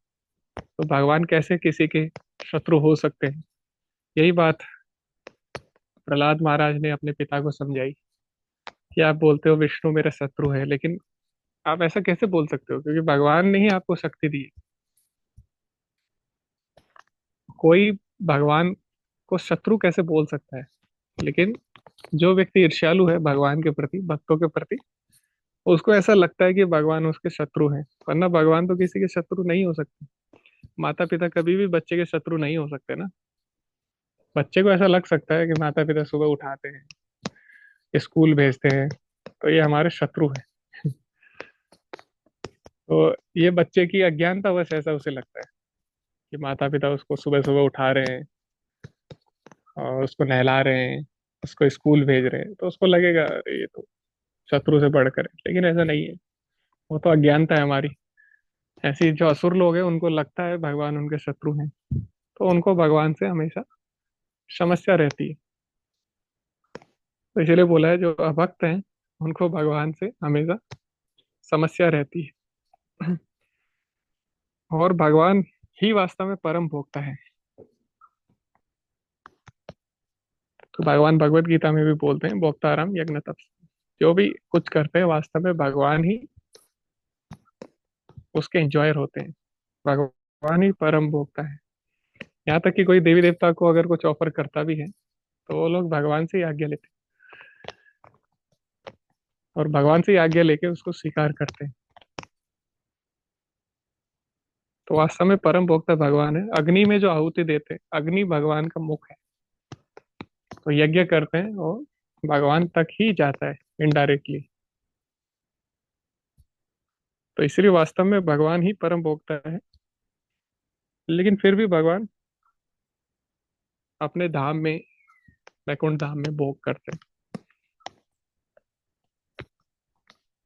तो भगवान कैसे किसी के शत्रु हो सकते हैं? यही बात प्रहलाद महाराज ने अपने पिता को समझाई कि आप बोलते हो विष्णु मेरा शत्रु है, लेकिन आप ऐसा कैसे बोल सकते हो, क्योंकि भगवान ने ही आपको शक्ति दी है। कोई भगवान को शत्रु कैसे बोल सकता है? लेकिन जो व्यक्ति ईर्ष्यालु है भगवान के प्रति, भक्तों के प्रति, उसको ऐसा लगता है कि भगवान उसके शत्रु हैं, वरना भगवान तो किसी के शत्रु नहीं हो सकते। माता पिता कभी भी बच्चे के शत्रु नहीं हो सकते ना। बच्चे को ऐसा लग सकता है कि माता पिता सुबह उठाते हैं, स्कूल भेजते हैं, तो ये हमारे शत्रु हैं। तो ये बच्चे की अज्ञानता, बस ऐसा उसे लगता है कि माता पिता उसको सुबह सुबह उठा रहे हैं और उसको नहला रहे हैं, उसको स्कूल भेज रहे हैं, तो उसको लगेगा अरे ये तो शत्रु से बढ़कर है, लेकिन ऐसा नहीं है। वो तो अज्ञानता है हमारी। ऐसी जो असुर लोग हैं उनको लगता है भगवान उनके शत्रु हैं, तो उनको भगवान से हमेशा समस्या रहती है। तो इसलिए बोला है जो अभक्त हैं उनको भगवान से हमेशा समस्या रहती है। और भगवान ही वास्तव में परम भोक्ता है। तो भगवान भगवत गीता में भी बोलते हैं भोक्ताराम यज्ञ तप। जो भी कुछ करते हैं वास्तव में भगवान ही उसके एंजॉयर होते हैं। भगवान ही परम भोक्ता है। यहाँ तक कि कोई देवी देवता को अगर कुछ ऑफर करता भी है तो वो लोग भगवान से ही आज्ञा लेते हैं और भगवान से ही आज्ञा लेके उसको स्वीकार करते हैं। तो वास्तव में परम भोक्ता भगवान है। अग्नि में जो आहुति देते हैं, अग्नि भगवान का मुख है। तो यज्ञ करते हैं और भगवान तक ही जाता है इनडायरेक्टली। तो इसलिए वास्तव में भगवान ही परम भोक्ता है। लेकिन फिर भी भगवान अपने धाम में, वैकुंठ धाम में भोग करते हैं।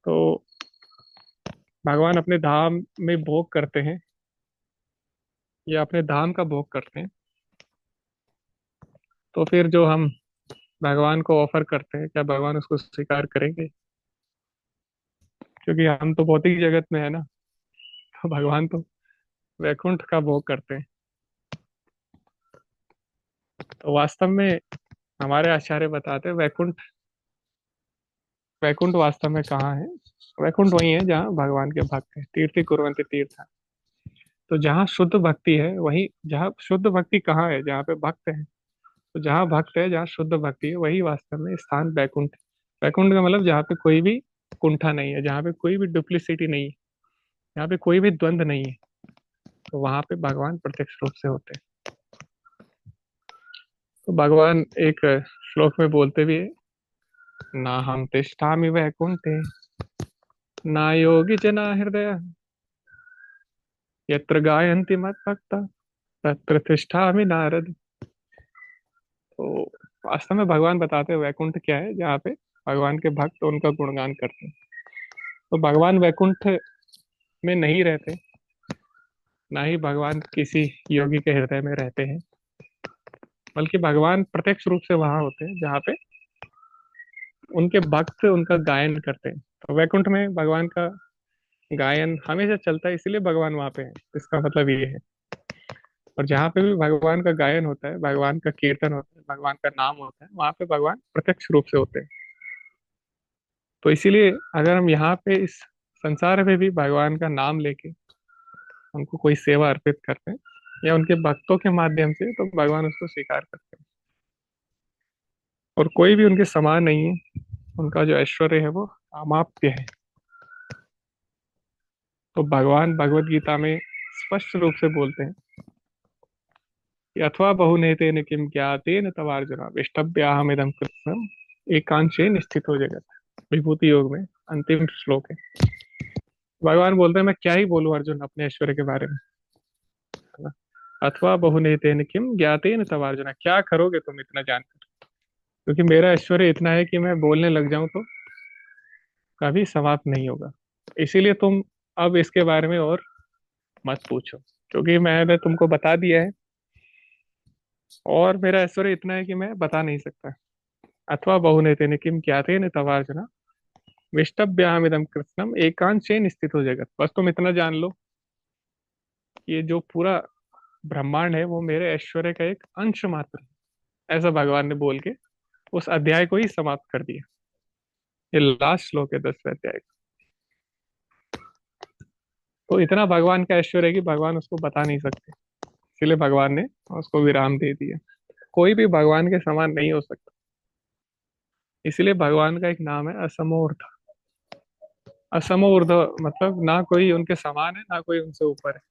तो भगवान अपने धाम में भोग करते हैं या अपने धाम का भोग करते हैं। तो फिर जो हम भगवान को ऑफर करते हैं, क्या भगवान उसको स्वीकार करेंगे? क्योंकि हम तो भौतिक जगत में है ना, तो भगवान तो वैकुंठ का भोग करते हैं। तो वास्तव में हमारे आचार्य बताते हैं वैकुंठ, वैकुंठ वास्तव में कहाँ है? वैकुंठ वही है जहाँ भगवान के भक्त हैं। तीर्थि कुर्वन्ति तीर्थ। तो जहाँ शुद्ध भक्ति है वही, जहाँ शुद्ध भक्ति कहाँ है? जहाँ पे भक्त है। तो जहाँ भक्त है, जहाँ शुद्ध भक्ति है, वही वास्तव में स्थान वैकुंठ है। वैकुंठ का मतलब जहाँ पे कोई भी कुंठा नहीं है, जहाँ पे कोई भी डुप्लीसिटी नहीं है, जहाँ पे कोई भी द्वंद्व नहीं है, तो वहां पे भगवान प्रत्यक्ष रूप से होते हैं। तो भगवान एक श्लोक में बोलते भी है, ना हम तिष्ठामि वैकुंठे ना योगी जना हृदय यत्र गायन्ति मद्भक्ता तत्र तिष्ठामि नारद। तो वास्तव में भगवान बताते हैं वैकुंठ क्या है, जहाँ पे भगवान के भक्त उनका गुणगान करते हैं। तो भगवान वैकुंठ में नहीं रहते, ना ही भगवान किसी योगी के हृदय में रहते हैं, बल्कि भगवान प्रत्यक्ष रूप से वहां होते हैं जहाँ पे उनके भक्त उनका गायन करते हैं। तो वैकुंठ में भगवान का गायन हमेशा चलता है, इसलिए भगवान वहां पे है। इसका मतलब ये है। और जहाँ पे भी भगवान का गायन होता है, भगवान का कीर्तन होता है, भगवान का नाम होता है, वहां पे भगवान प्रत्यक्ष रूप से होते हैं। तो इसीलिए अगर हम यहाँ पे इस संसार में भी भगवान का नाम लेके उनको कोई सेवा अर्पित करते हैं या उनके भक्तों के माध्यम से, तो भगवान उसको स्वीकार करते हैं। और कोई भी उनके समान नहीं है। उनका जो ऐश्वर्य है वो अमाप्य है। तो भगवान भगवत गीता में स्पष्ट रूप से बोलते हैं कि अथवा बहुनेतेन किम ज्ञातेन तवार्जुन वेष्टव्याहमिदं कृत्स्नम् एकांशेन स्थितो जगत। विभूति योग में अंतिम श्लोक है। भगवान बोलते हैं मैं क्या ही बोलूं अर्जुन अपने ऐश्वर्य के बारे में, है ना। अथवा बहुनेतेन किम ज्ञातेन तवार्जुन, क्या करोगे तुम इतना जानकर? क्योंकि मेरा ऐश्वर्य इतना है कि मैं बोलने लग जाऊं तो कभी समाप्त नहीं होगा। इसीलिए तुम अब इसके बारे में और मत पूछो, क्योंकि मैंने तुमको बता दिया है और मेरा ऐश्वर्य इतना है कि मैं बता नहीं सकता। अथवा बहुनेतेन किम ज्ञातेन तवार्जुन विष्टभ्यामिदं कृत्स्नम एकांशेन स्थितो जगत। बस तुम इतना जान लो, ये जो पूरा ब्रह्मांड है वो मेरे ऐश्वर्य का एक अंश मात्र है। ऐसा भगवान ने बोल के उस अध्याय को ही समाप्त कर दिया। ये लास्ट श्लोक है 10वें अध्याय का। तो इतना भगवान का ऐश्वर्य है कि भगवान उसको बता नहीं सकते, इसलिए भगवान ने उसको विराम दे दिया। कोई भी भगवान के समान नहीं हो सकता, इसलिए भगवान का एक नाम है असमोर्ध। असमोर्ध मतलब ना कोई उनके समान है ना कोई उनसे ऊपर है।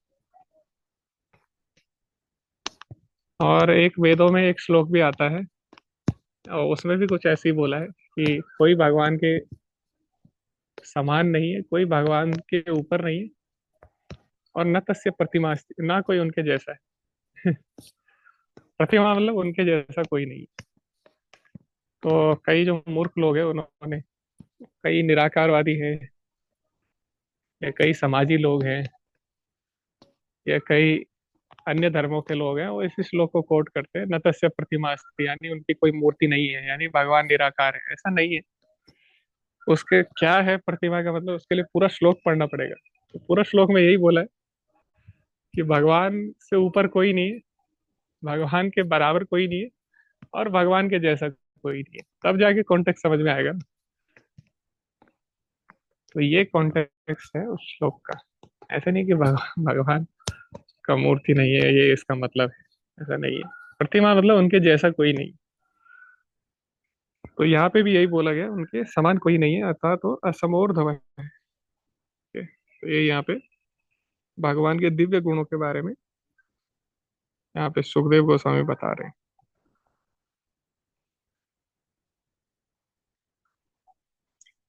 और एक वेदों में एक श्लोक भी आता है, और उसमें भी कुछ ऐसे ही बोला है कि कोई भगवान के समान नहीं है, कोई भगवान के ऊपर नहीं है, और न तस्य प्रतिमा अस्ति, ना कोई उनके जैसा है। प्रतिमा मतलब उनके जैसा कोई नहीं। तो कई जो मूर्ख लोग हैं उन्होंने, कई निराकारवादी हैं, या कई समाजी लोग हैं, या कई अन्य धर्मों के लोग हैं, वो इस श्लोक को कोट करते हैं, न तस्य प्रतिमा अस्ति, यानी उनकी कोई मूर्ति नहीं है, यानी भगवान निराकार है, ऐसा नहीं है। उसके क्या है प्रतिमा का मतलब, उसके लिए पूरा श्लोक पढ़ना पड़ेगा। तो पूरा श्लोक में यही बोला है कि भगवान से ऊपर कोई नहीं है, भगवान के बराबर कोई नहीं है, और भगवान के जैसा कोई नहीं है, तब जाके कॉन्टेक्स्ट समझ में आएगा। तो ये कॉन्टेक्स्ट है उस श्लोक का। ऐसा नहीं कि भगवान का मूर्ति नहीं है ये इसका मतलब है, ऐसा नहीं है। प्रतिमा मतलब उनके जैसा कोई नहीं। तो यहाँ पे भी यही बोला गया, उनके समान कोई नहीं है, अर्थात तो असमोर्धव है। तो ये यहाँ पे भगवान के दिव्य गुणों के बारे में यहाँ पे सुखदेव गोस्वामी बता रहे हैं।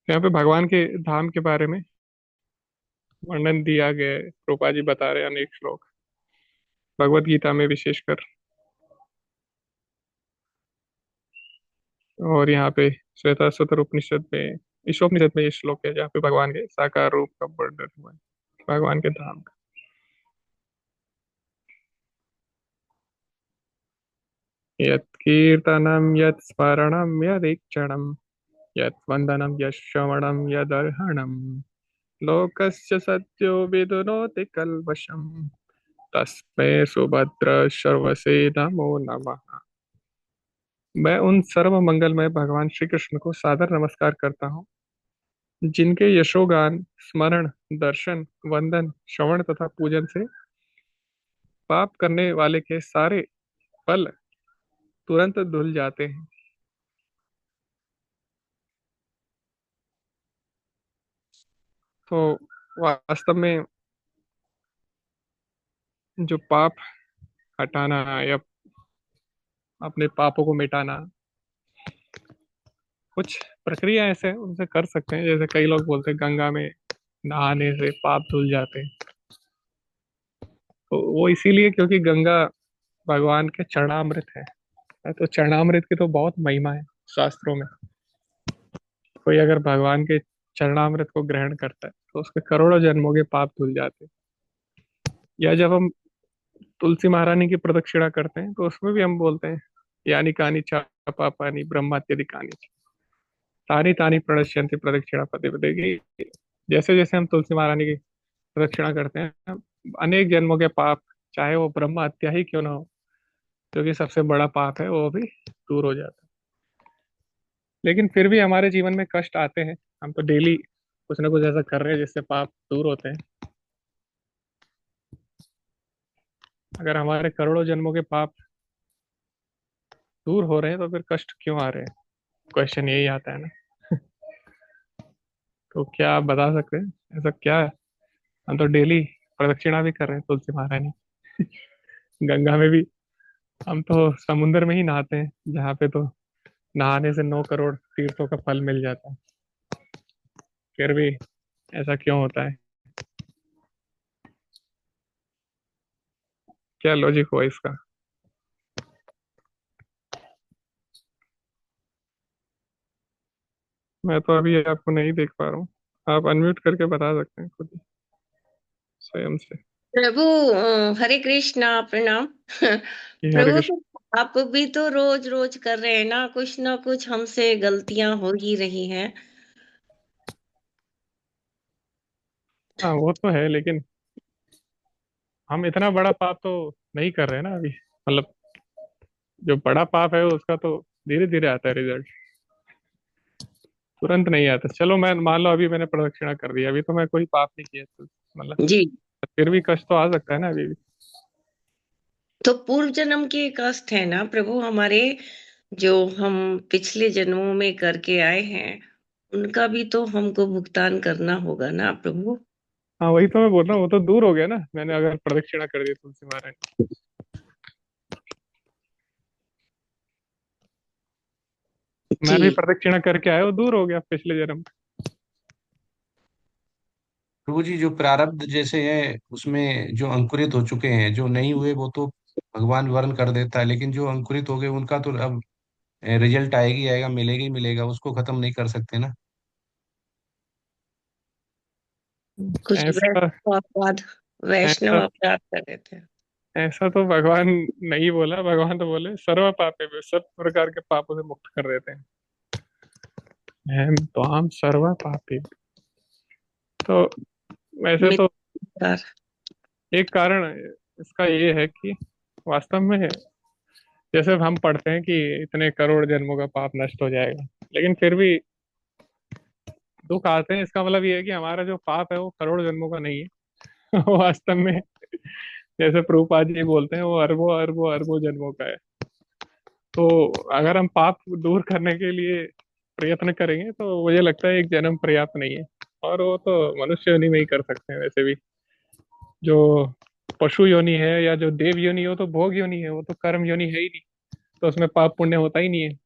यहाँ पे भगवान के धाम के बारे में वर्णन दिया गया है, रूपा जी बता रहे हैं अनेक श्लोक भगवत गीता में विशेषकर। और यहाँ पे श्वेताश्वतर उपनिषद में, ईशोपनिषद में ये श्लोक है जहाँ पे भगवान के साकार रूप का वर्णन हुआ है, भगवान के धाम का। यत् कीर्तनम यत् स्मरणम यदीक्षणम यत् वंदनम यत् श्रवणम यदर्हणम लोकस्य सत्यो विदुनोति कल्मषम् तस्मै सुभद्र सर्वसे नमो नमः। मैं उन सर्व मंगलमय भगवान श्री कृष्ण को सादर नमस्कार करता हूँ, जिनके यशोगान, स्मरण, दर्शन, वंदन, श्रवण तथा पूजन से पाप करने वाले के सारे फल तुरंत धुल जाते हैं। तो वास्तव में जो पाप हटाना या अपने पापों को मिटाना, कुछ प्रक्रिया ऐसे हैं, उनसे कर सकते हैं। जैसे कई लोग बोलते हैं गंगा में नहाने से पाप धुल जाते हैं। तो वो इसीलिए क्योंकि गंगा भगवान के चरणामृत है। तो चरणामृत की तो बहुत महिमा है शास्त्रों में। कोई अगर भगवान के चरणामृत को ग्रहण करता है तो उसके करोड़ों जन्मों के पाप धुल जाते हैं। या जब हम तुलसी महारानी की प्रदक्षिणा करते हैं तो उसमें भी हम बोलते हैं, यानी कानी चा पापानी ब्रह्मात्यधिकानी च, तानी तानी प्रणश्यंति प्रदक्षिणा पदे पदे की। जैसे जैसे हम तुलसी महारानी की प्रदक्षिणा करते हैं, अनेक जन्मों के पाप, चाहे वो ब्रह्म हत्या ही क्यों ना हो, जो कि सबसे बड़ा पाप है, वो भी दूर हो जाता है। लेकिन फिर भी हमारे जीवन में कष्ट आते हैं। हम तो डेली कुछ ना कुछ ऐसा कर रहे हैं जिससे पाप दूर होते हैं। अगर हमारे करोड़ों जन्मों के पाप दूर हो रहे हैं तो फिर कष्ट क्यों आ रहे हैं, क्वेश्चन यही आता है ना। तो क्या आप बता सकते हैं ऐसा क्या है? हम तो डेली प्रदक्षिणा भी कर रहे हैं तुलसी महारानी। गंगा में भी, हम तो समुन्द्र में ही नहाते हैं जहाँ पे तो नहाने से 9 करोड़ तीर्थों का फल मिल जाता है। फिर भी ऐसा क्यों होता है? क्या लॉजिक हुआ इसका? मैं तो अभी आपको नहीं देख पा रहा हूँ। आप अनम्यूट करके बता सकते हैं खुद ही, स्वयं से। प्रभु हरे कृष्णा प्रणाम। कि हरे प्रभु, कृष्ण। तो आप भी तो रोज रोज कर रहे हैं ना कुछ हमसे गलतियां हो ही रही हैं। हाँ वो तो है, लेकिन हम इतना बड़ा पाप तो नहीं कर रहे ना अभी। मतलब जो बड़ा पाप है उसका तो धीरे धीरे आता है रिजल्ट, तुरंत नहीं आता। चलो मैं मान लो अभी मैंने प्रदक्षिणा कर दिया, अभी तो मैं कोई पाप नहीं किया, तो मतलब जी। फिर भी कष्ट तो आ सकता है ना अभी भी। तो पूर्व जन्म के कष्ट है ना प्रभु हमारे, जो हम पिछले जन्मों में करके आए हैं, उनका भी तो हमको भुगतान करना होगा ना प्रभु। हाँ वही तो मैं बोल रहा हूँ, वो तो दूर हो गया ना, मैंने अगर प्रदक्षिणा कर दी तुलसी महाराज। मैं भी जी। प्रदक्षिणा करके आया, वो दूर हो गया पिछले जन्म। प्रभु जी, जो प्रारब्ध जैसे है उसमें जो अंकुरित हो चुके हैं, जो नहीं हुए वो तो भगवान वर्ण कर देता है, लेकिन जो अंकुरित हो गए उनका तो अब रिजल्ट आएगी आएगा, मिलेगा ही मिलेगा, उसको खत्म नहीं कर सकते ना। कुछ ऐसा वैष्णव अपराध, ऐसा वैष्णव अपराध कर देते हैं। ऐसा तो भगवान नहीं बोला, भगवान तो बोले सर्व पापे भी, सब प्रकार के पापों से मुक्त कर देते हैं। हम तो हम सर्व पापी। तो वैसे तो मित्रकार। एक कारण इसका ये है कि वास्तव में जैसे हम पढ़ते हैं कि इतने करोड़ जन्मों का पाप नष्ट हो जाएगा, लेकिन फिर भी दुख आते हैं। इसका मतलब ये है कि हमारा जो पाप है वो करोड़ जन्मों का नहीं है। वास्तव में जैसे प्रभुपाद जी बोलते हैं, वो अरबों अरबों अरबों जन्मों का है। तो अगर हम पाप दूर करने के लिए प्रयत्न करेंगे तो मुझे लगता है एक जन्म पर्याप्त नहीं है। और वो तो मनुष्य योनि में ही कर सकते हैं वैसे भी। जो पशु योनि है या जो देव योनि है वो तो भोग योनि है, वो तो कर्म योनि है ही नहीं, तो उसमें पाप पुण्य होता ही नहीं है।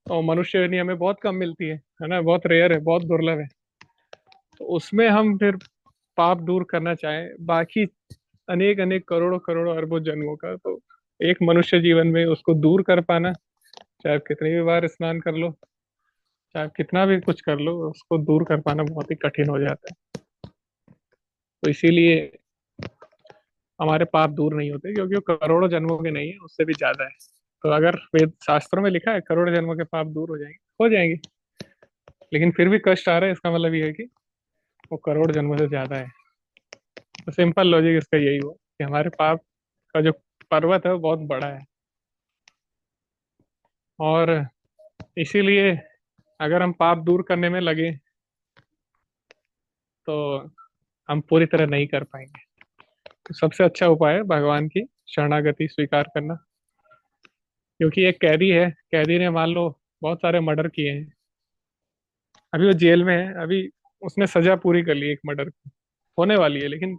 और मनुष्य योनि हमें बहुत कम मिलती है ना, बहुत रेयर है, बहुत दुर्लभ है। तो उसमें हम फिर पाप दूर करना चाहें बाकी अनेक अनेक करोड़ों करोड़ों अरबों जन्मों का, तो एक मनुष्य जीवन में उसको दूर कर पाना, चाहे आप कितनी भी बार स्नान कर लो, चाहे आप कितना भी कुछ कर लो, उसको दूर कर पाना बहुत ही कठिन हो जाता है। तो इसीलिए हमारे पाप दूर नहीं होते, क्योंकि वो करोड़ों जन्मों के नहीं है, उससे भी ज्यादा है। तो अगर वेद शास्त्रों में लिखा है करोड़ जन्मों के पाप दूर हो जाएंगे, लेकिन फिर भी कष्ट आ रहा है, इसका मतलब ये है कि वो करोड़ जन्मों से ज्यादा है। तो सिंपल लॉजिक इसका यही हुआ कि हमारे पाप का जो पर्वत है वो बहुत बड़ा है। और इसीलिए अगर हम पाप दूर करने में लगे तो हम पूरी तरह नहीं कर पाएंगे। तो सबसे अच्छा उपाय है भगवान की शरणागति स्वीकार करना। क्योंकि एक कैदी है, कैदी ने मान लो बहुत सारे मर्डर किए हैं, अभी वो जेल में है, अभी उसने सजा पूरी कर ली एक मर्डर की, होने वाली है, लेकिन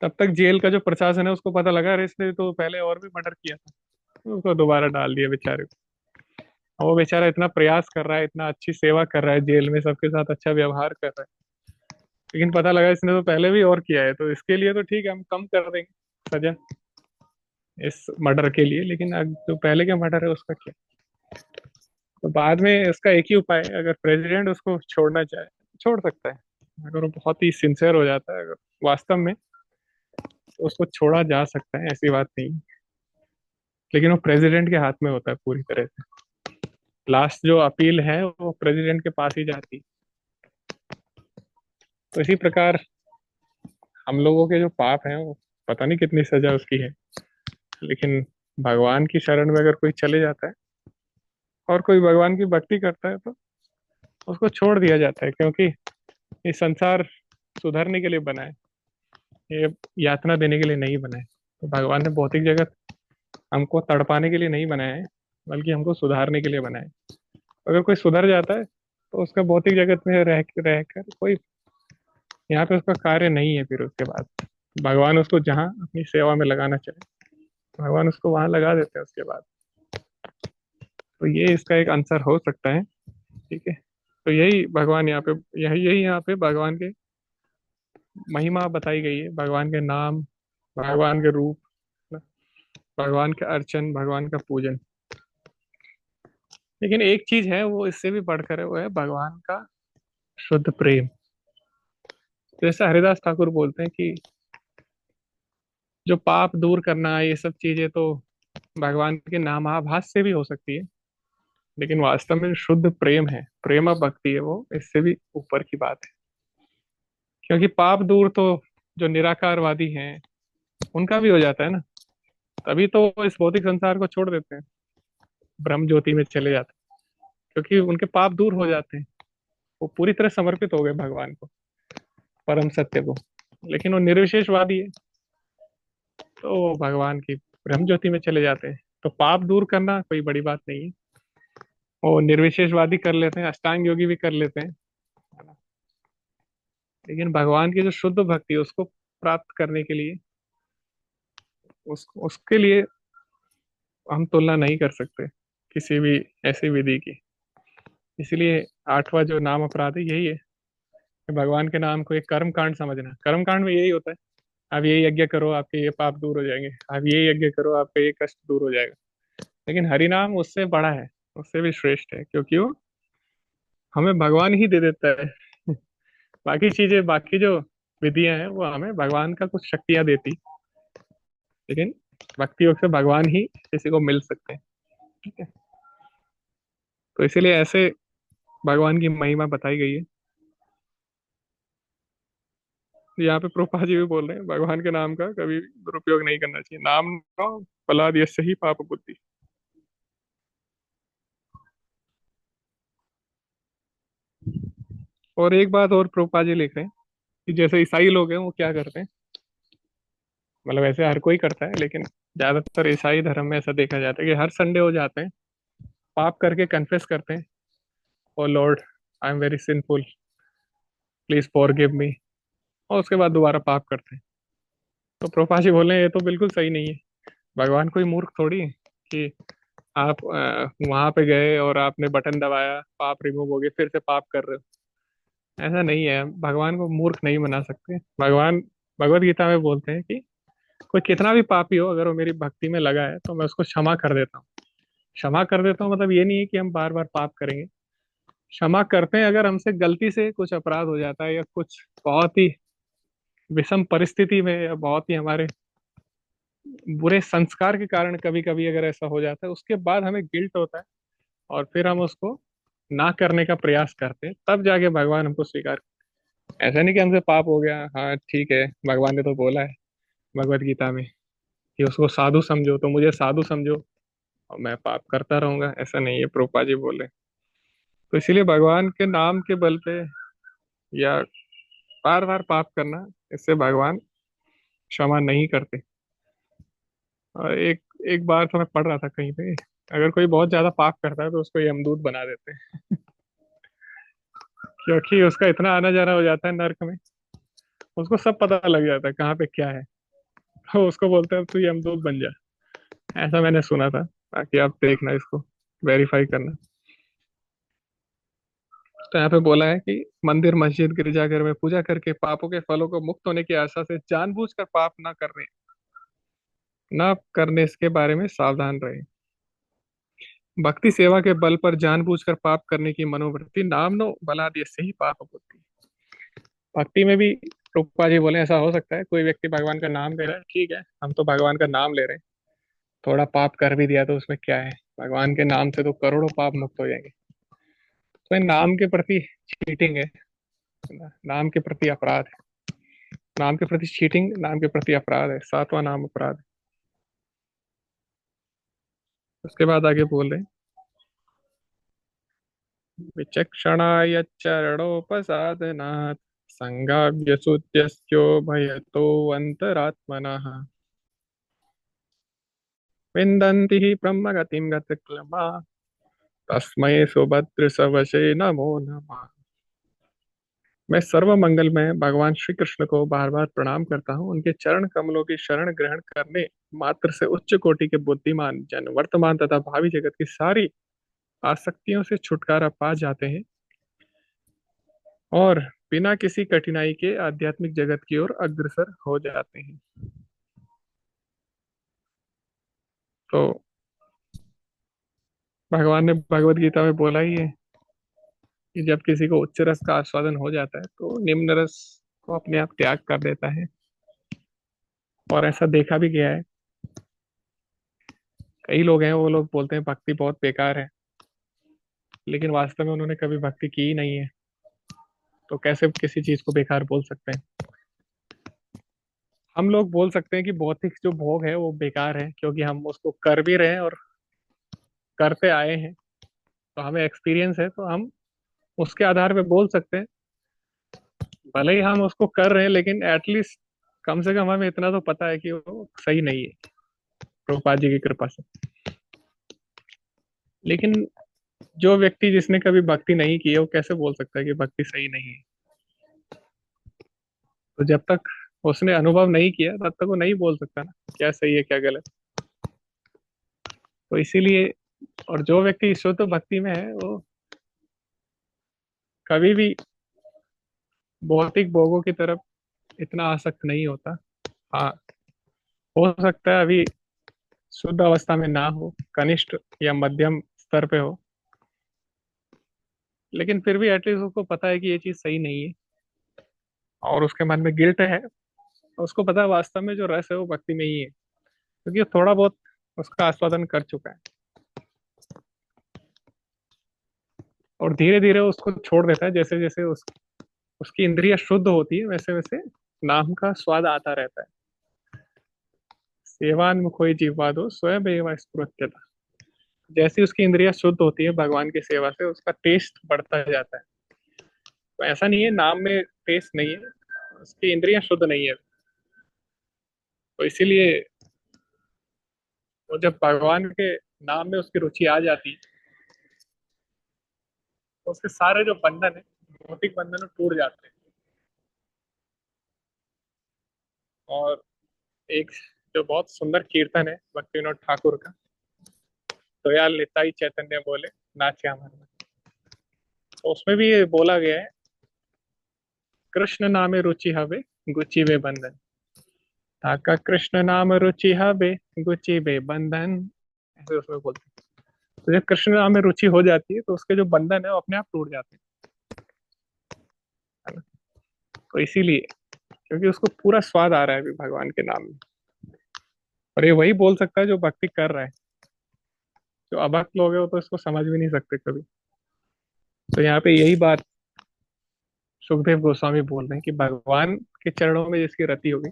तब तक जेल का जो प्रशासन है उसको पता लगा अरे इसने तो पहले और भी मर्डर किया था, तो उसको दोबारा डाल दिया बेचारे को। और वो बेचारा इतना प्रयास कर रहा है, इतना अच्छी सेवा कर रहा है जेल में, सबके साथ अच्छा व्यवहार कर रहा है, लेकिन पता लगा इसने तो पहले भी और किया है, तो इसके लिए तो ठीक है हम कम कर देंगे सजा इस मर्डर के लिए, लेकिन अब जो पहले के मर्डर है उसका क्या। तो बाद में इसका एक ही उपाय है, अगर प्रेसिडेंट उसको छोड़ना चाहे छोड़ सकता है, अगर वो बहुत ही सिंसियर हो जाता है अगर वास्तव में, तो उसको छोड़ा जा सकता है, ऐसी बात नहीं। लेकिन वो प्रेसिडेंट के हाथ में होता है पूरी तरह से, लास्ट जो अपील है वो प्रेसिडेंट के पास ही जाती है। तो इसी प्रकार हम लोगों के जो पाप हैं वो पता नहीं कितनी सजा उसकी है, लेकिन भगवान की शरण में अगर कोई चले जाता है और कोई भगवान की भक्ति करता है तो उसको छोड़ दिया जाता है, क्योंकि ये संसार सुधरने के लिए बना है, ये यातना देने के लिए नहीं बना है। तो भगवान ने भौतिक जगत हमको तड़पाने के लिए नहीं बनाया है, बल्कि हमको सुधारने के लिए बनाया है। अगर कोई सुधर जाता है तो उसका भौतिक जगत में रह रहकर कोई यहाँ पे उसका कार्य नहीं है, फिर उसके बाद भगवान उसको जहाँ अपनी सेवा में लगाना चाहे भगवान उसको वहां लगा देते हैं उसके बाद। तो ये इसका एक आंसर हो सकता है। ठीक है, तो यही भगवान यहाँ पे, यही यही यहाँ पे भगवान के महिमा बताई गई है, भगवान के नाम, भगवान के रूप, भगवान के अर्चन, भगवान का पूजन। लेकिन एक चीज है वो इससे भी बढ़कर है, वो है भगवान का शुद्ध प्रेम। जैसे हरिदास ठाकुर बोलते हैं कि जो पाप दूर करना है ये सब चीजें तो भगवान के नामाभास से भी हो सकती है, लेकिन वास्तव में शुद्ध प्रेम है, प्रेम भक्ति है, वो इससे भी ऊपर की बात है। क्योंकि पाप दूर तो जो निराकारवादी हैं उनका भी हो जाता है ना, तभी तो वो इस भौतिक संसार को छोड़ देते हैं, ब्रह्म ज्योति में चले जाते हैं, क्योंकि उनके पाप दूर हो जाते हैं। वो पूरी तरह समर्पित हो गए भगवान को, परम सत्य को। लेकिन वो निर्विशेषवादी है, तो वो भगवान की ब्रह्म ज्योति में चले जाते हैं। तो पाप दूर करना कोई बड़ी बात नहीं है, वो निर्विशेषवादी कर लेते हैं, अष्टांग योगी भी कर लेते हैं, है ना। लेकिन भगवान की जो शुद्ध भक्ति है उसको प्राप्त करने के लिए, उसके लिए हम तुलना नहीं कर सकते किसी भी ऐसी विधि की। इसलिए आठवां जो नाम अपराध है यही है कि भगवान के नाम को एक कर्म कांड समझना। कर्म कांड में यही होता है, आप ये यज्ञ करो आपके ये पाप दूर हो जाएंगे, आप ये यज्ञ करो आपका ये कष्ट दूर हो जाएगा। लेकिन हरि नाम उससे बड़ा है, उससे भी श्रेष्ठ है, क्योंकि वो हमें भगवान ही दे देता है। बाकी चीजें, बाकी जो विधियां हैं वो हमें भगवान का कुछ शक्तियां देती, लेकिन भक्ति योग से भगवान ही किसी को मिल सकते हैं। ठीक है, तो इसीलिए ऐसे भगवान की महिमा बताई गई है। यहाँ पे प्रोपा जी भी बोल रहे हैं भगवान के नाम का कभी दुरुपयोग नहीं करना चाहिए। नाम नो फलाद यस्य ही पाप बुद्धि। और एक बात और प्रोपा जी लिख रहे हैं कि जैसे ईसाई लोग हैं वो क्या करते हैं, मतलब ऐसे हर कोई करता है, लेकिन ज्यादातर ईसाई धर्म में ऐसा देखा जाता है कि हर संडे हो जाते हैं, पाप करके कन्फेस करते हैं, O Lord I am very sinful, please forgive me, और उसके बाद दोबारा पाप करते हैं। तो प्रोपा जी बोले ये तो बिल्कुल सही नहीं है। भगवान कोई मूर्ख थोड़ी है कि आप वहां पे गए और आपने बटन दबाया पाप रिमूव हो गए फिर से पाप कर रहे हो। ऐसा नहीं है, भगवान को मूर्ख नहीं बना सकते। भगवान भगवत गीता में बोलते हैं कि कोई कितना भी पापी हो, अगर वो मेरी भक्ति में लगा है तो मैं उसको क्षमा कर देता हूँ। क्षमा कर देता हूँ मतलब ये नहीं है कि हम बार बार पाप करेंगे। क्षमा करते हैं अगर हमसे गलती से कुछ अपराध हो जाता है, या कुछ बहुत ही विषम परिस्थिति में, या बहुत ही हमारे बुरे संस्कार के कारण कभी कभी अगर ऐसा हो जाता है, उसके बाद हमें गिल्ट होता है और फिर हम उसको ना करने का प्रयास करते हैं, तब जाके भगवान हमको स्वीकार करते हैं। ऐसा नहीं कि हमसे पाप हो गया, हाँ ठीक है भगवान ने तो बोला है भगवत गीता में कि उसको साधु समझो, तो मुझे साधु समझो और मैं पाप करता रहूंगा, ऐसा नहीं है। प्रोपा जी बोले तो इसीलिए भगवान के नाम के बल पे या बार बार पाप करना, इससे भगवान क्षमा नहीं करते। और एक एक बार तो मैं पढ़ रहा था कहीं पे, अगर कोई बहुत ज्यादा पाप करता है तो उसको यमदूत बना देते हैं, क्योंकि उसका इतना आना जाना हो जाता है नर्क में, उसको सब पता लग जाता है कहाँ पे क्या है। तो उसको बोलते हैं तू यमदूत बन जा। ऐसा मैंने सुना था, बाकी आप देखना इसको, वेरीफाई करना। तो यहाँ पे बोला है कि मंदिर मस्जिद गिरजाघर में पूजा करके पापों के फलों को मुक्त होने की आशा से जानबूझकर पाप ना करने इसके बारे में सावधान रहे। भक्ति सेवा के बल पर जानबूझकर पाप करने की मनोवृत्ति नामनो बलात् यस्य ही पाप बुद्धि। भक्ति में भी रूपा जी बोले ऐसा हो सकता है कोई व्यक्ति भगवान का नाम ले रहा है, ठीक है हम तो भगवान का नाम ले रहे हैं, थोड़ा पाप कर भी दिया तो उसमें क्या है, भगवान के नाम से तो करोड़ों पाप मुक्त हो जाएंगे। तो ये नाम के प्रति चीटिंग है ना, नाम के प्रति अपराध है। नाम के प्रति चीटिंग नाम के प्रति अपराध है, सातवां नाम अपराध है। उसके बाद आगे बोल रहे हैं विचक्षणाय चरणोपसादनात् संगाव्यसुद्यस्यो भयतो अंतरात्मनः विन्दन्ति हि ब्रह्मगतिं गतक्लमा तस्मै सुभद्र सवशे नमो नमः। मैं सर्व मंगल में भगवान श्री कृष्ण को बार बार प्रणाम करता हूँ। उनके चरण कमलों की शरण ग्रहण करने मात्र से उच्च कोटि के बुद्धिमान जन वर्तमान तथा भावी जगत की सारी आसक्तियों से छुटकारा पा जाते हैं और बिना किसी कठिनाई के आध्यात्मिक जगत की ओर अग्रसर हो जाते हैं। तो भगवान ने भगवत गीता में बोला ही है कि जब किसी को उच्च रस का आस्वादन हो जाता है तो निम्न रस को अपने आप त्याग कर देता है। और ऐसा देखा भी गया है, कई लोग हैं वो लोग बोलते हैं भक्ति बहुत बेकार है, लेकिन वास्तव में उन्होंने कभी भक्ति की ही नहीं है। तो कैसे किसी चीज को बेकार बोल सकते हैं? हम लोग बोल सकते हैं कि भौतिक जो भोग है वो बेकार है, क्योंकि हम उसको कर भी रहे हैं और करते आए हैं, तो हमें एक्सपीरियंस है, तो हम उसके आधार पे बोल सकते हैं। भले ही हम उसको कर रहे हैं, लेकिन एटलीस्ट कम से कम हमें इतना तो पता है कि वो सही नहीं है, प्रभुपाद जी की कृपा से। लेकिन जो व्यक्ति जिसने कभी भक्ति नहीं की है, वो कैसे बोल सकता है कि भक्ति सही नहीं है? तो जब तक उसने अनुभव नहीं किया तब तक वो नहीं बोल सकता ना क्या सही है क्या गलत। तो इसीलिए, और जो व्यक्ति शुद्ध भक्ति में है वो कभी भी भौतिक भोगों की तरफ इतना आसक्त नहीं होता। हाँ, हो सकता है अभी शुद्ध अवस्था में ना हो, कनिष्ठ या मध्यम स्तर पे हो, लेकिन फिर भी एटलीस्ट उसको पता है कि ये चीज सही नहीं है, और उसके मन में गिल्ट है। उसको पता है वास्तव में जो रस है वो भक्ति में ही है, क्योंकि वो थोड़ा बहुत उसका आस्वादन कर चुका है, और धीरे धीरे उसको छोड़ देता है। जैसे जैसे उसकी इंद्रियां शुद्ध होती है, वैसे वैसे नाम का स्वाद आता रहता है। सेवान मुखोई जीवा दो स्वयं एवं स्फुरत्यता। जैसी उसकी इंद्रियां शुद्ध होती है भगवान की सेवा से, उसका टेस्ट बढ़ता जाता है। तो ऐसा नहीं है नाम में टेस्ट नहीं है, उसकी इंद्रियां शुद्ध नहीं है। तो इसीलिए वो जब भगवान के नाम में उसकी रुचि आ जाती है, तो उसके सारे जो बंधन है, भौतिक बंधन, वो टूट जाते हैं। और एक जो बहुत सुंदर कीर्तन है भक्ति विनोद ठाकुर का, दयाल निताई चैतन्य बोले नाचे अमर में, तो उसमें भी ये बोला गया है, कृष्ण नामे रुचि हवे गुची वे बंधन। ताका कृष्ण नाम रुचि हवे गुची वे बंधन, ऐसे उसमें बोलते हैं। तो जब कृष्ण नाम में रुचि हो जाती है तो उसके जो बंधन है वो अपने आप टूट जाते हैं, है ना? तो इसीलिए, क्योंकि उसको पूरा स्वाद आ रहा है अभी भगवान के नाम में, और ये वही बोल सकता है जो भक्ति कर रहा है। जो अभक्त लोग हैं वो तो इसको समझ भी नहीं सकते कभी। तो यहाँ पे यही बात सुखदेव गोस्वामी बोल रहे हैं कि भगवान के चरणों में जिसकी रति होगी,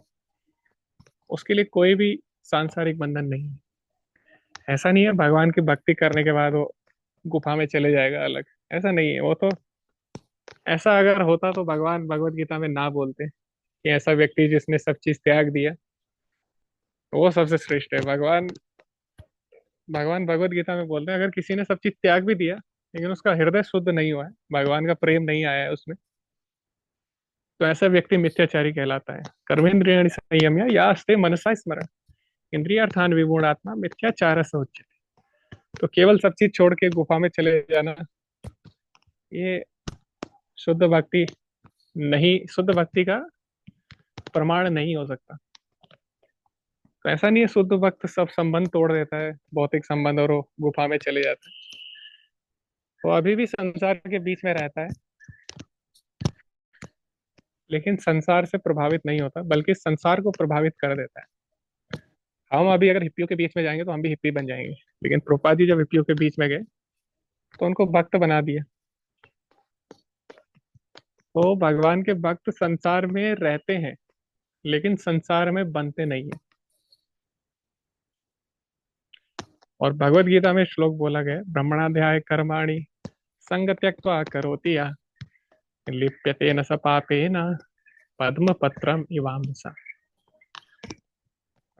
उसके लिए कोई भी सांसारिक बंधन नहीं है। ऐसा नहीं है भगवान की भक्ति करने के बाद वो गुफा में चले जाएगा अलग, ऐसा नहीं है। वो तो, ऐसा अगर होता तो भगवान भगवत गीता में ना बोलते कि ऐसा व्यक्ति जिसने सब चीज त्याग दिया वो सबसे श्रेष्ठ है। भगवान भगवान भगवत गीता में बोलते हैं अगर किसी ने सब चीज त्याग भी दिया, लेकिन उसका हृदय शुद्ध नहीं हुआ है, भगवान का प्रेम नहीं आया है उसमें, तो ऐसा व्यक्ति मिथ्याचारी कहलाता है। कर्मेंद्रियाणि संयम्य यास्ते मनसा स्मरण इंद्रियार्थान विमूढ़ात्मा मिथ्याचार से उच्यते। तो केवल सब चीज छोड़ के गुफा में चले जाना, ये शुद्ध भक्ति नहीं, शुद्ध भक्ति का प्रमाण नहीं हो सकता। तो ऐसा नहीं है शुद्ध भक्त सब संबंध तोड़ देता है, भौतिक संबंध, और वो गुफा में चले जाता है। वो अभी भी संसार के बीच में रहता है, लेकिन संसार से प्रभावित नहीं होता, बल्कि संसार को प्रभावित कर देता है। हम अभी अगर हिप्पियों के बीच में जाएंगे तो हम भी हिप्पी बन जाएंगे, लेकिन प्रभुपाद जी जब हिप्पियों के बीच में गए तो उनको भक्त बना दिया। तो भगवान के भक्त संसार में रहते हैं, लेकिन संसार में बनते नहीं है। और भगवत गीता में श्लोक बोला गया है, ब्रह्मणाध्याय कर्माणि संग त्यक्त्वा करोति या लिप्यते न स पापेन पद्म पत्रम इवाम्सा।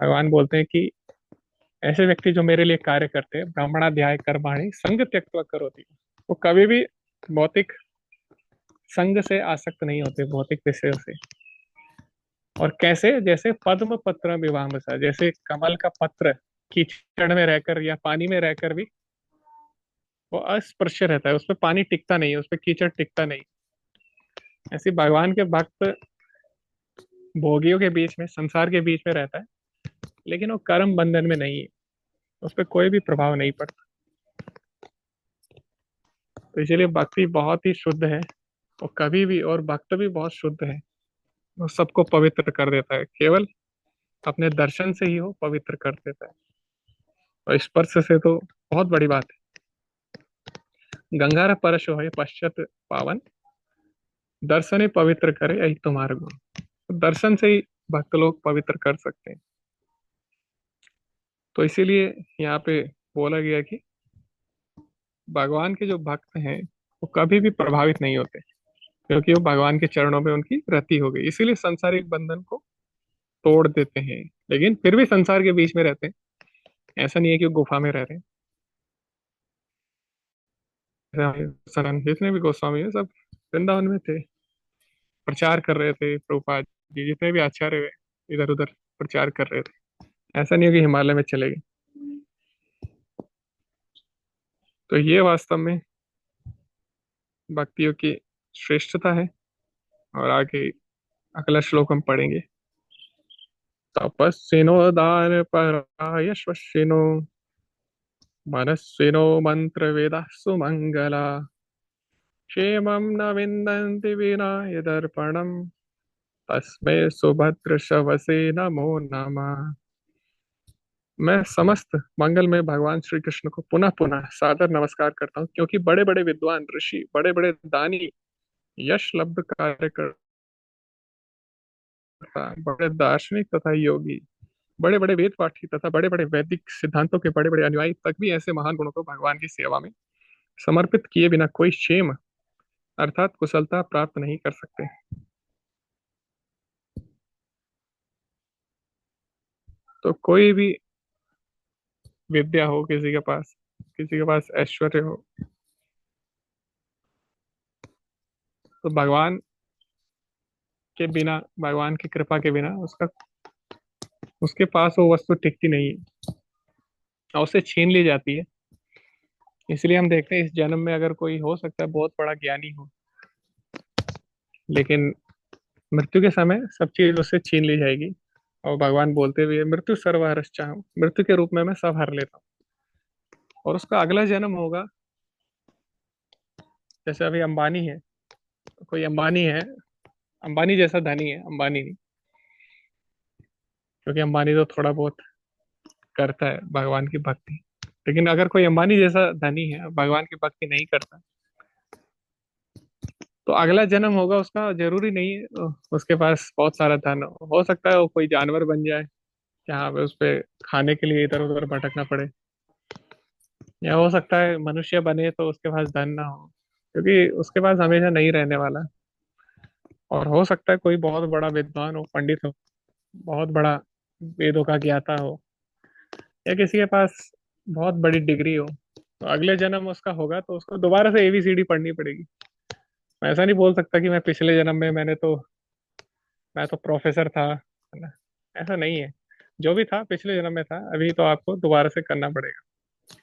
भगवान बोलते हैं कि ऐसे व्यक्ति जो मेरे लिए कार्य करते हैं, ब्राह्मणाध्याय कर्माणि संग त्यक्त्वा करोति, वो कभी भी भौतिक संग से आसक्त नहीं होते, भौतिक विषयों से। और कैसे? जैसे पद्म पत्र विवाम्सा, जैसे कमल का पत्र कीचड़ में रहकर या पानी में रहकर भी वो अस्पृश्य रहता है, उसमें पानी टिकता नहीं है, उसमें कीचड़ टिकता नहीं। ऐसे भगवान के भक्त भोगियों के बीच में, संसार के बीच में रहता है, लेकिन वो कर्म बंधन में नहीं है, उस पर कोई भी प्रभाव नहीं पड़ता। तो इसलिए भक्ति बहुत ही शुद्ध है, और कभी भी, और भक्त भी बहुत शुद्ध है, वो सबको पवित्र कर देता है, केवल अपने दर्शन से ही वो पवित्र कर देता है। और स्पर्श से तो बहुत बड़ी बात है। गंगार परशो है पश्चात पावन दर्शन ही पवित्र करे यही तुम्हारे गुण। तो दर्शन से ही भक्त लोग पवित्र कर सकते हैं। तो इसीलिए यहाँ पे बोला गया कि भगवान के जो भक्त हैं वो कभी भी प्रभावित नहीं होते, क्योंकि वो भगवान के चरणों में उनकी रति हो गई, इसीलिए सांसारिक बंधन को तोड़ देते हैं। लेकिन फिर भी संसार के बीच में रहते हैं, ऐसा नहीं है कि वो गुफा में रह रहे हैं। जितने भी गोस्वामी है सब वृंदावन में थे, प्रचार कर रहे थे। प्रभुपाद जी जितने भी आचार्य हुए इधर उधर प्रचार कर रहे थे, ऐसा नहीं है कि हिमालय में चले गए। तो ये वास्तव में भक्तियों की श्रेष्ठता है। और आगे अगला श्लोक हम पढ़ेंगे। तपस्विनो दान परायश्वसिनो मनस्विनो मंत्र वेदा सुमंगला क्षेमं न विन्दन्ति विना यदर्पणम् तस्मै सुभद्र शवसे नमो नमः। मैं समस्त मंगल में भगवान श्री कृष्ण को पुनः पुनः सादर नमस्कार करता हूँ, क्योंकि बड़े बड़े विद्वान ऋषि, बड़े बड़े दानी, यश लब्ध कार्यकर्ता, बड़े दार्शनिक तथा योगी, बड़े बड़े वेद पाठी तथा बड़े बड़े वैदिक सिद्धांतों के बड़े बड़े अनुयायी तक भी ऐसे महान गुणों को भगवान की सेवा में समर्पित किए बिना कोई क्षेम अर्थात कुशलता प्राप्त नहीं कर सकते। तो कोई भी विद्या हो किसी के पास, किसी के पास ऐश्वर्य हो, तो भगवान के बिना, भगवान की कृपा के बिना उसका, उसके पास वो वस्तु टिकती नहीं है और उससे छीन ली जाती है। इसलिए हम देखते हैं इस जन्म में अगर कोई हो सकता है बहुत बड़ा ज्ञानी हो, लेकिन मृत्यु के समय सब चीज उससे छीन ली जाएगी। और भगवान बोलते हुए मृत्यु सर्वहरश्च चाहूं, मृत्यु के रूप में मैं सब हर लेता हूँ। और उसका अगला जन्म होगा, जैसे अभी अंबानी है, कोई अंबानी है, अंबानी जैसा धनी है, अंबानी नहीं, क्योंकि अंबानी तो थोड़ा बहुत करता है भगवान की भक्ति। लेकिन अगर कोई अंबानी जैसा धनी है भगवान की भक्ति नहीं करता, तो अगला जन्म होगा उसका जरूरी नहीं है उसके पास बहुत सारा धन हो सकता है वो कोई जानवर बन जाए जहाँ पे उस पे खाने के लिए इधर उधर भटकना पड़े, या हो सकता है मनुष्य बने तो उसके पास धन ना हो, क्योंकि उसके पास हमेशा नहीं रहने वाला। और हो सकता है कोई बहुत बड़ा विद्वान हो, पंडित हो, बहुत बड़ा वेदों का ज्ञाता हो, या किसी के पास बहुत बड़ी डिग्री हो, तो अगले जन्म उसका होगा तो उसको दोबारा से एबीसीडी पढ़नी पड़ेगी। मैं ऐसा नहीं बोल सकता कि मैं पिछले जन्म में मैं तो प्रोफेसर था, है ना। ऐसा नहीं है, जो भी था पिछले जन्म में था, अभी तो आपको दोबारा से करना पड़ेगा।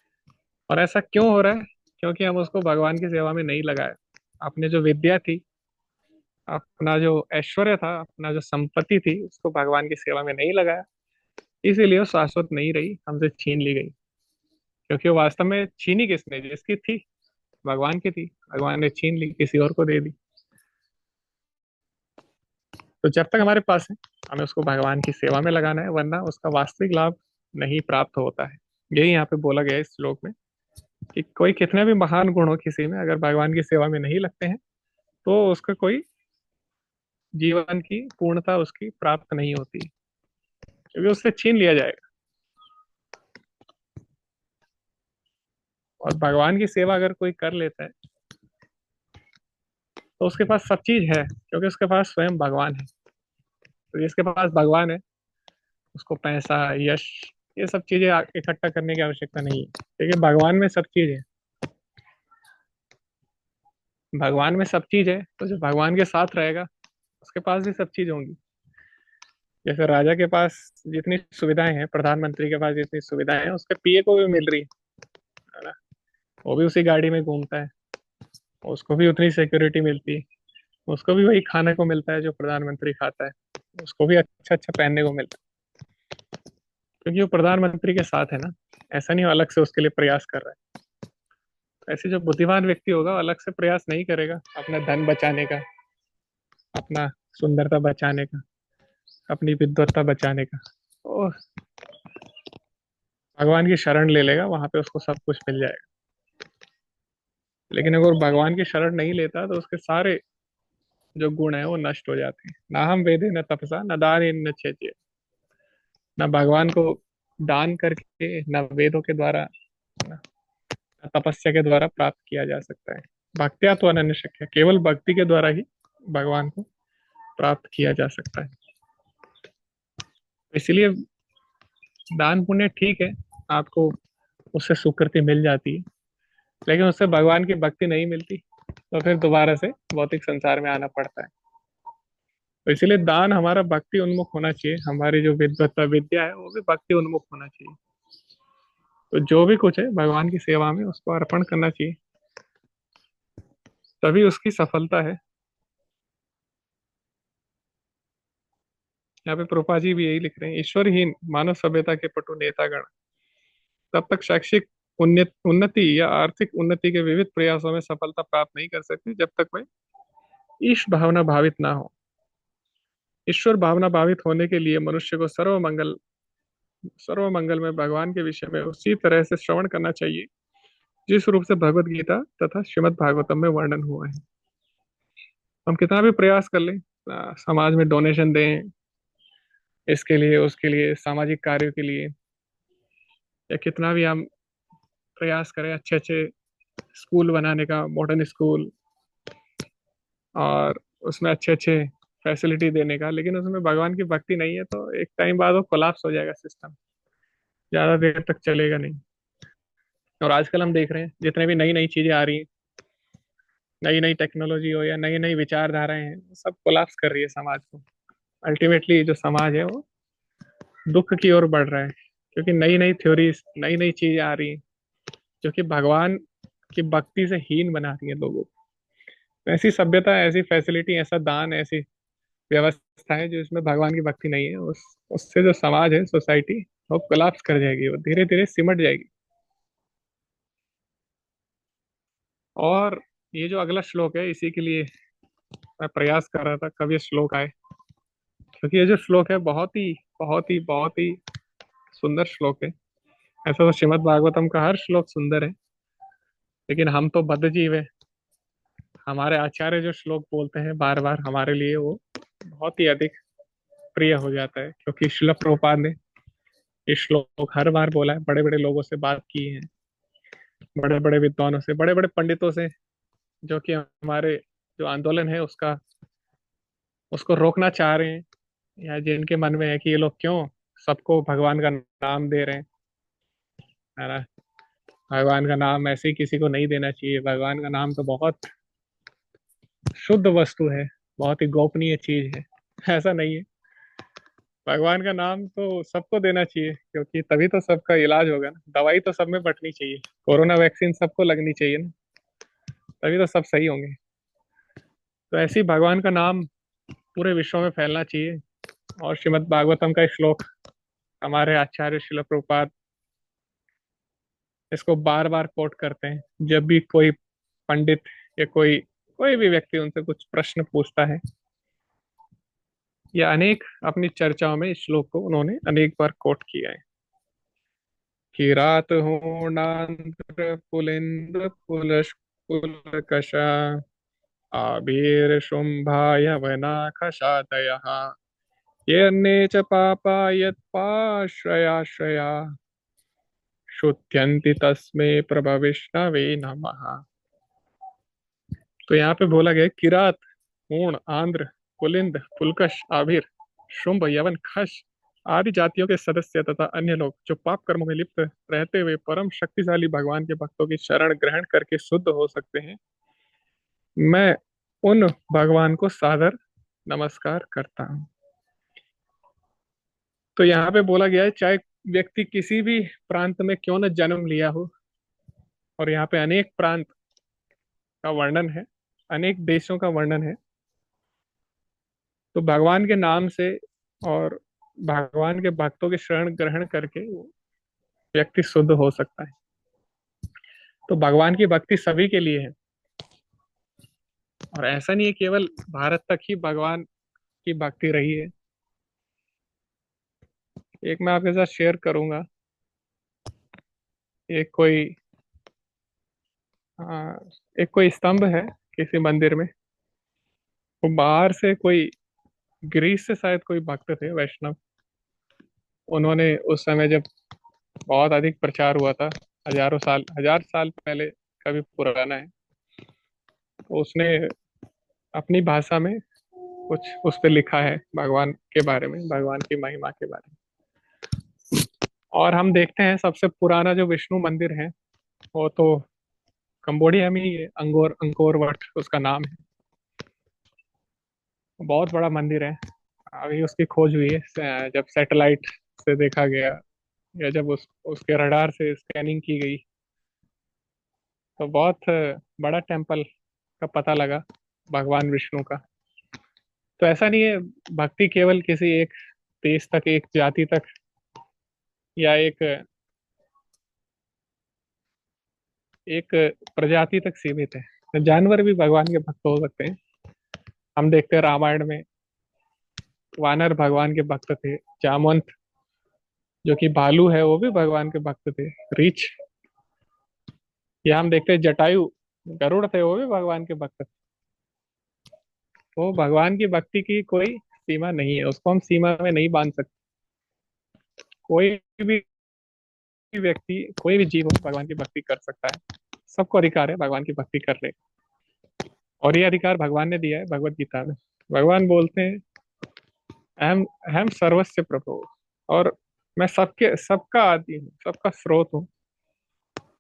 और ऐसा क्यों हो रहा है? क्योंकि हम उसको भगवान की सेवा में नहीं लगाए। अपने जो विद्या थी, अपना जो ऐश्वर्य था, अपना जो संपत्ति थी, उसको भगवान की सेवा में नहीं लगाया, इसीलिए वो शाश्वत नहीं रही, हमसे छीन ली गई। क्योंकि वो वास्तव में छीनी किसने, जिसकी थी, भगवान की थी, भगवान ने छीन ली, किसी और को दे दी। तो जब तक हमारे पास है हमें उसको भगवान की सेवा में लगाना है, वरना उसका वास्तविक लाभ नहीं प्राप्त होता है। यही यहाँ पे बोला गया है इस श्लोक में, कि कोई कितने भी महान गुण हो किसी में, अगर भगवान की सेवा में नहीं लगते हैं तो उसका कोई जीवन की पूर्णता उसकी प्राप्त नहीं होती, क्योंकि उससे छीन लिया जाएगा। और भगवान की सेवा अगर कोई कर लेता है तो उसके पास सब चीज है, क्योंकि उसके पास स्वयं भगवान है। तो जिसके पास भगवान है उसको पैसा, यश, ये सब चीजें इकट्ठा करने की आवश्यकता नहीं है, क्योंकि भगवान में सब चीज है। भगवान में सब चीज है तो जो भगवान के साथ रहेगा उसके पास भी सब चीज होंगी। जैसे राजा के पास जितनी सुविधाएं हैं, प्रधानमंत्री के पास जितनी सुविधाएं हैं, उसके पीए को भी मिल रही है ना। वो भी उसी गाड़ी में घूमता है, उसको भी उतनी सिक्योरिटी मिलती है, उसको भी वही खाने को मिलता है जो प्रधानमंत्री खाता है, उसको भी अच्छा अच्छा पहनने को मिलता है, क्योंकि वो प्रधानमंत्री के साथ है ना। ऐसा नहीं वो अलग से उसके लिए प्रयास कर रहा है। तो ऐसे जो बुद्धिमान व्यक्ति होगा वो अलग से प्रयास नहीं करेगा अपना धन बचाने का, अपना सुंदरता बचाने का, अपनी विद्वत्ता बचाने का। वो भगवान की शरण ले लेगा, वहां पे उसको सब कुछ मिल जाएगा। लेकिन अगर भगवान की शरण नहीं लेता तो उसके सारे जो गुण है वो नष्ट हो जाते हैं। ना हम वेदे न तपसा न दान न चेत्य। न भगवान को दान करके, न वेदों के द्वारा, न तपस्या के द्वारा प्राप्त किया जा सकता है। भक्त्या तो अनन्य शक्य, केवल भक्ति के द्वारा ही भगवान को प्राप्त किया जा सकता है। इसलिए दान पुण्य ठीक है, आपको उससे सुकृति मिल जाती है, लेकिन उससे भगवान की भक्ति नहीं मिलती, तो फिर दोबारा से भौतिक संसार में आना पड़ता है। तो इसलिए दान हमारा भक्ति उन्मुख होना चाहिए, हमारी जो विद्वत्ता विद्या है वो भी भक्ति उन्मुख होना चाहिए। तो जो भी कुछ है भगवान की सेवा में उसको अर्पण करना चाहिए, तभी उसकी सफलता है। यहाँ पे प्रोपा जी भी यही लिख रहे हैं, ईश्वरहीन मानव सभ्यता के पटु नेतागण तब तक शैक्षिक उन्नति या आर्थिक उन्नति के विविध प्रयासों में सफलता प्राप्त नहीं कर सकते जब तक वे ईश भावना भावित ना हो। ईश्वर भावना भावित होने के लिए मनुष्य को सर्वमंगल में भगवान के विषय में उसी तरह से श्रवण करना चाहिए जिस रूप से भगवत गीता तथा श्रीमद् भागवतम में वर्णन हुआ है। हम कितना भी प्रयास कर लें, समाज में डोनेशन दें, इसके लिए उसके लिए, सामाजिक कार्यों के लिए, या कितना भी हम प्रयास करें अच्छे अच्छे स्कूल बनाने का, मॉडर्न स्कूल, और उसमें अच्छे अच्छे फैसिलिटी देने का, लेकिन उसमें भगवान की भक्ति नहीं है तो एक टाइम बाद वो कोलाप्स हो जाएगा सिस्टम, ज्यादा देर तक चलेगा नहीं। और आजकल हम देख रहे हैं जितने भी नई नई चीजें आ रही हैं, नई नई टेक्नोलॉजी हो या नई नई विचारधाराएं हैं, वो सब कोलाप्स कर रही है समाज को। अल्टीमेटली जो समाज है वो दुख की ओर बढ़ रहा है, क्योंकि नई नई थ्योरीज, नई नई चीजें आ रही हैं जो कि भगवान की भक्ति से हीन बना रही है लोगों को। तो ऐसी सभ्यता, ऐसी फैसिलिटी, ऐसा दान, ऐसी व्यवस्था है जो इसमें भगवान की भक्ति नहीं है, उस उससे जो समाज है, सोसाइटी, वो कोलाप्स कर जाएगी, वो धीरे धीरे सिमट जाएगी। और ये जो अगला श्लोक है, इसी के लिए मैं प्रयास कर रहा था कब ये श्लोक आए, क्योंकि ये जो श्लोक है बहुत ही बहुत ही बहुत ही सुंदर श्लोक है। ऐसा तो श्रीमद् भागवतम का हर श्लोक सुंदर है, लेकिन हम तो बद्ध जीव है। हमारे आचार्य जो श्लोक बोलते हैं बार बार, हमारे लिए वो बहुत ही अधिक प्रिय हो जाता है, क्योंकि श्रील प्रभुपाद ने ये श्लोक हर बार बोला है, बड़े बड़े लोगों से बात की है, बड़े बड़े विद्वानों से, बड़े बड़े पंडितों से, जो कि हमारे जो आंदोलन है उसका, उसको रोकना चाह रहे हैं, या जिनके मन में है कि ये लोग क्यों सबको भगवान का नाम दे रहे हैं, है ना। भगवान का नाम ऐसे ही किसी को नहीं देना चाहिए, भगवान का नाम तो बहुत शुद्ध वस्तु है, बहुत ही गोपनीय चीज है। ऐसा नहीं है, भगवान का नाम तो सबको देना चाहिए, क्योंकि तभी तो सबका इलाज होगा ना। दवाई तो सब में बंटनी चाहिए, कोरोना वैक्सीन सबको लगनी चाहिए ना, तभी तो सब सही होंगे। तो ऐसे ही भगवान का नाम पूरे विश्व में फैलना चाहिए। और श्रीमद् भागवतम का एक श्लोक हमारे आचार्य श्रील प्रभुपाद इसको बार बार कोट करते हैं, जब भी कोई पंडित या कोई कोई भी व्यक्ति उनसे कुछ प्रश्न पूछता है, या अनेक अपनी चर्चाओं में इस श्लोक को उन्होंने अनेक बार कोट किया है। किरात हूणांध्र पुलिंद्र पुलकशा आभिर शुंभाय वनाखशादयः ये च पापा यत्पाश्रयाश्रया शुध्यन्ति तस्मै प्रभविष्णवे नमः। तो यहाँ पे बोला गया किरात, हूण, आंध्र, पुलिंद, पुलकश, आभिर, शुंभ, यवन, खश आदि जातियों के सदस्य तथा अन्य लोग जो पाप कर्मों में लिप्त रहते हुए परम शक्तिशाली भगवान के भक्तों की शरण ग्रहण करके शुद्ध हो सकते हैं, मैं उन भगवान को सादर नमस्कार करता हूँ। तो यहाँ पे बोला गया है, चाहे व्यक्ति किसी भी प्रांत में क्यों न जन्म लिया हो, और यहाँ पे अनेक प्रांत का वर्णन है, अनेक देशों का वर्णन है, तो भगवान के नाम से और भगवान के भक्तों की शरण ग्रहण करके वो व्यक्ति शुद्ध हो सकता है। तो भगवान की भक्ति सभी के लिए है, और ऐसा नहीं है केवल भारत तक ही भगवान की भक्ति रही है। एक मैं आपके साथ शेयर करूंगा, एक कोई एक कोई स्तंभ है किसी मंदिर में, वो बाहर से कोई, ग्रीस से शायद कोई भक्त थे वैष्णव। उन्होंने उस समय जब बहुत अधिक प्रचार हुआ था, हजारों साल, 1000 साल पहले का भी पुराना है, तो उसने अपनी भाषा में कुछ उस पर लिखा है भगवान के बारे में, भगवान की महिमा के बारे में। और हम देखते हैं सबसे पुराना जो विष्णु मंदिर है वो तो कंबोडिया में ही है, अंगोर अंकोर वट उसका नाम है। बहुत बड़ा मंदिर है। अभी उसकी खोज हुई है जब सैटेलाइट से देखा गया, या जब उसके रडार से स्कैनिंग की गई, तो बहुत बड़ा टेम्पल का पता लगा भगवान विष्णु का। तो ऐसा नहीं है भक्ति केवल किसी एक देश तक, एक जाति तक, या एक एक प्रजाति तक सीमित है। जानवर भी भगवान के भक्त हो सकते हैं। हम देखते हैं रामायण में वानर भगवान के भक्त थे, जामवंत जो कि भालू है वो भी भगवान के भक्त थे, रीछ, या हम देखते हैं जटायु गरुड़ थे वो भी भगवान के भक्त थे। तो भगवान की भक्ति की कोई सीमा नहीं है, उसको हम सीमा में नहीं बांध सकते। कोई भी व्यक्ति, कोई भी जीव हो भगवान की भक्ति कर सकता है। सबको अधिकार है भगवान की भक्ति करने का। और ये अधिकार भगवान ने दिया है भगवत गीता में। भगवान बोलते हैं अहम अहम सर्वस्य प्रभु, और मैं सबके सबका आदि हूँ, सबका स्रोत हूँ।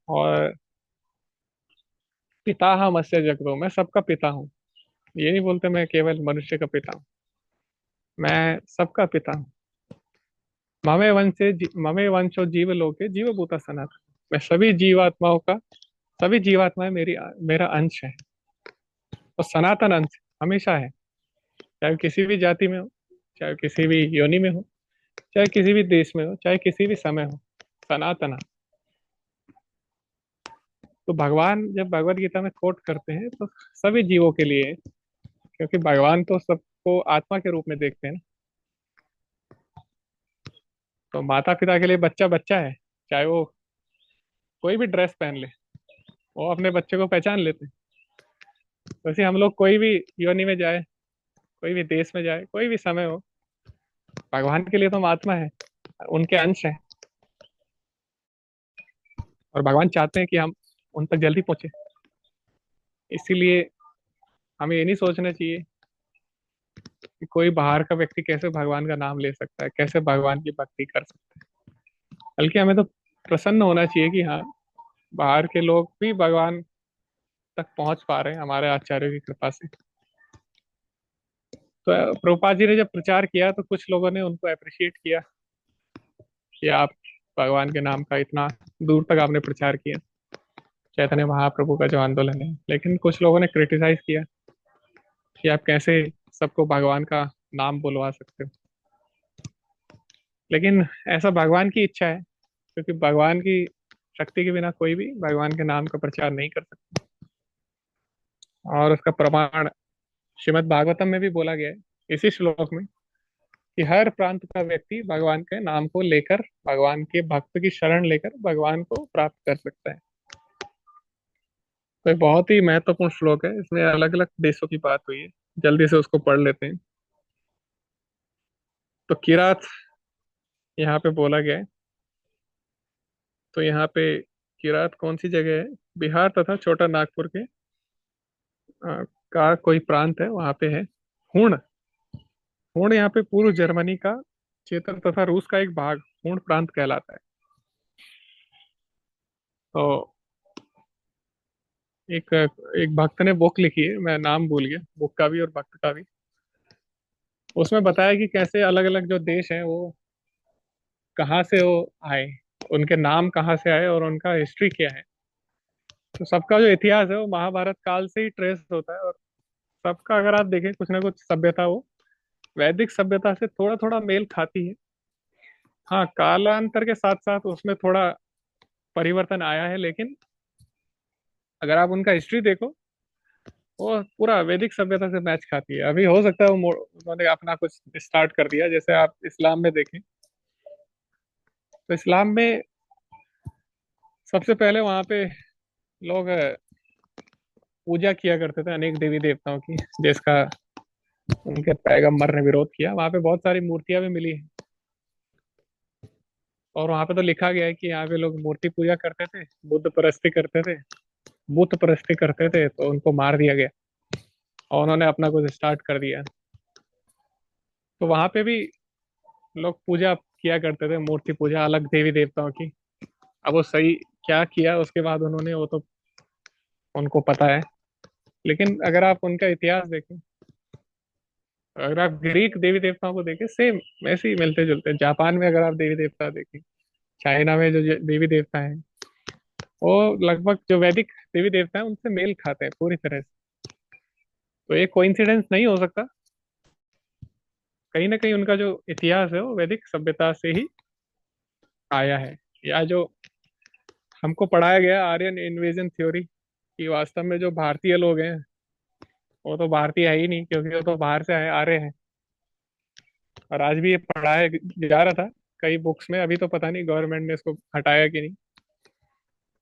और पिता हम अस्य जगतो, मैं सबका पिता हूँ। ये नहीं बोलते मैं केवल मनुष्य का पिता हूँ, मैं सबका पिता हूँ। ममे वंशो जीव लोके जीव भूता सनातन, मैं सभी जीवात्माओं का, सभी जीवात्माएं मेरी, मेरा अंश है। और सनातन अंश हमेशा है, चाहे किसी भी जाति में हो, चाहे किसी भी योनि में हो, चाहे किसी भी देश में हो, चाहे किसी भी समय हो, सनातन। तो भगवान जब भगवत गीता में कोट करते हैं तो सभी जीवों के लिए है, क्योंकि भगवान तो सबको आत्मा के रूप में देखते हैं ना। तो माता पिता के लिए बच्चा बच्चा है, चाहे वो कोई भी ड्रेस पहन ले, वो अपने बच्चे को पहचान लेते हैं। वैसे हम लोग कोई भी योनि में जाए, कोई भी देश में जाए, कोई भी समय हो, भगवान के लिए तो हम आत्मा है, उनके अंश है। और भगवान चाहते हैं कि हम उन तक जल्दी पहुंचे। इसीलिए हमें ये नहीं सोचना चाहिए कि कोई बाहर का व्यक्ति कैसे भगवान का नाम ले सकता है, कैसे भगवान की भक्ति कर सकता है। बल्कि हमें तो प्रसन्न होना चाहिए कि हाँ, बाहर के लोग भी भगवान तक पहुंच पा रहे हैं हमारे आचार्यों की कृपा से। तो प्रभुपाद जी ने जब प्रचार किया तो कुछ लोगों ने उनको अप्रिशिएट किया कि आप भगवान के नाम का इतना दूर तक आपने प्रचार किया, चैतन्य महाप्रभु का जो आंदोलन है। लेकिन कुछ लोगों ने क्रिटिसाइज किया कि आप कैसे सबको भगवान का नाम बुलवा सकते हो। लेकिन ऐसा भगवान की इच्छा है, क्योंकि भगवान की शक्ति के बिना कोई भी भगवान के नाम का प्रचार नहीं कर सकता। और उसका प्रमाण श्रीमद् भागवतम में भी बोला गया है, इसी श्लोक में, कि हर प्रांत का व्यक्ति भगवान के नाम को लेकर, भगवान के भक्त की शरण लेकर भगवान को प्राप्त कर सकता है। तो ये बहुत ही महत्वपूर्ण श्लोक है, इसमें अलग अलग देशों की बात हुई है। जल्दी से उसको पढ़ लेते हैं। तो किरात यहाँ पे बोला गया है। तो यहाँ पे किरात कौन सी जगह है? बिहार तथा छोटा नागपुर के का कोई प्रांत है, वहां पे है हूण। हूण यहाँ पे पूर्व जर्मनी का क्षेत्र तथा रूस का एक भाग हूण प्रांत कहलाता है। तो एक एक भक्त ने बुक लिखी है, मैं नाम भूल गया बुक का भी और भक्त का भी। उसमें बताया कि कैसे अलग अलग जो देश हैं वो कहाँ से वो आए, उनके नाम कहाँ से आए और उनका हिस्ट्री क्या है। तो सबका जो इतिहास है वो महाभारत काल से ही ट्रेस होता है। और सबका अगर आप देखें कुछ ना कुछ सभ्यता वो वैदिक सभ्यता से थोड़ा थोड़ा मेल खाती है। हाँ, कालांतर के साथ साथ उसमें थोड़ा परिवर्तन आया है, लेकिन अगर आप उनका हिस्ट्री देखो, वो पूरा वैदिक सभ्यता से मैच खाती है। अभी हो सकता है वो उन्होंने अपना कुछ स्टार्ट कर दिया, जैसे आप इस्लाम में देखें तो इस्लाम में सबसे पहले वहां पे लोग पूजा किया करते थे अनेक देवी देवताओं की, जिसका उनके पैगंबर ने विरोध किया। वहां पे बहुत सारी मूर्तियां भी मिली हैं, और वहां पे तो लिखा गया है कि यहाँ पे लोग मूर्ति पूजा करते थे, बुद्ध परस्ती करते थे, बुत परस्ती करते थे, तो उनको मार दिया गया और उन्होंने अपना कुछ स्टार्ट कर दिया। तो वहां पे भी लोग पूजा किया करते थे, मूर्ति पूजा अलग देवी देवताओं की। अब वो सही क्या किया उसके बाद उन्होंने, वो तो उनको पता है। लेकिन अगर आप उनका इतिहास देखें, अगर आप ग्रीक देवी देवताओं को देखें, सेम ऐसे ही मिलते जुलते हैं। जापान में अगर आप देवी देवता देखें, चाइना में जो देवी देवता हैं, वो लगभग जो वैदिक देवी देवता हैं उनसे मेल खाते हैं पूरी तरह से। तो ये कोइंसिडेंस नहीं हो सकता, कहीं ना कहीं उनका जो इतिहास है वो वैदिक सभ्यता से ही आया है। या जो हमको पढ़ाया गया आर्यन इन्वेजन थ्योरी, कि वास्तव में जो भारतीय लोग हैं वो तो भारतीय है ही नहीं, क्योंकि वो तो बाहर से आए आ रहे हैं। और आज भी ये पढ़ाया जा रहा था कई बुक्स में, अभी तो पता नहीं गवर्नमेंट ने इसको हटाया कि नहीं।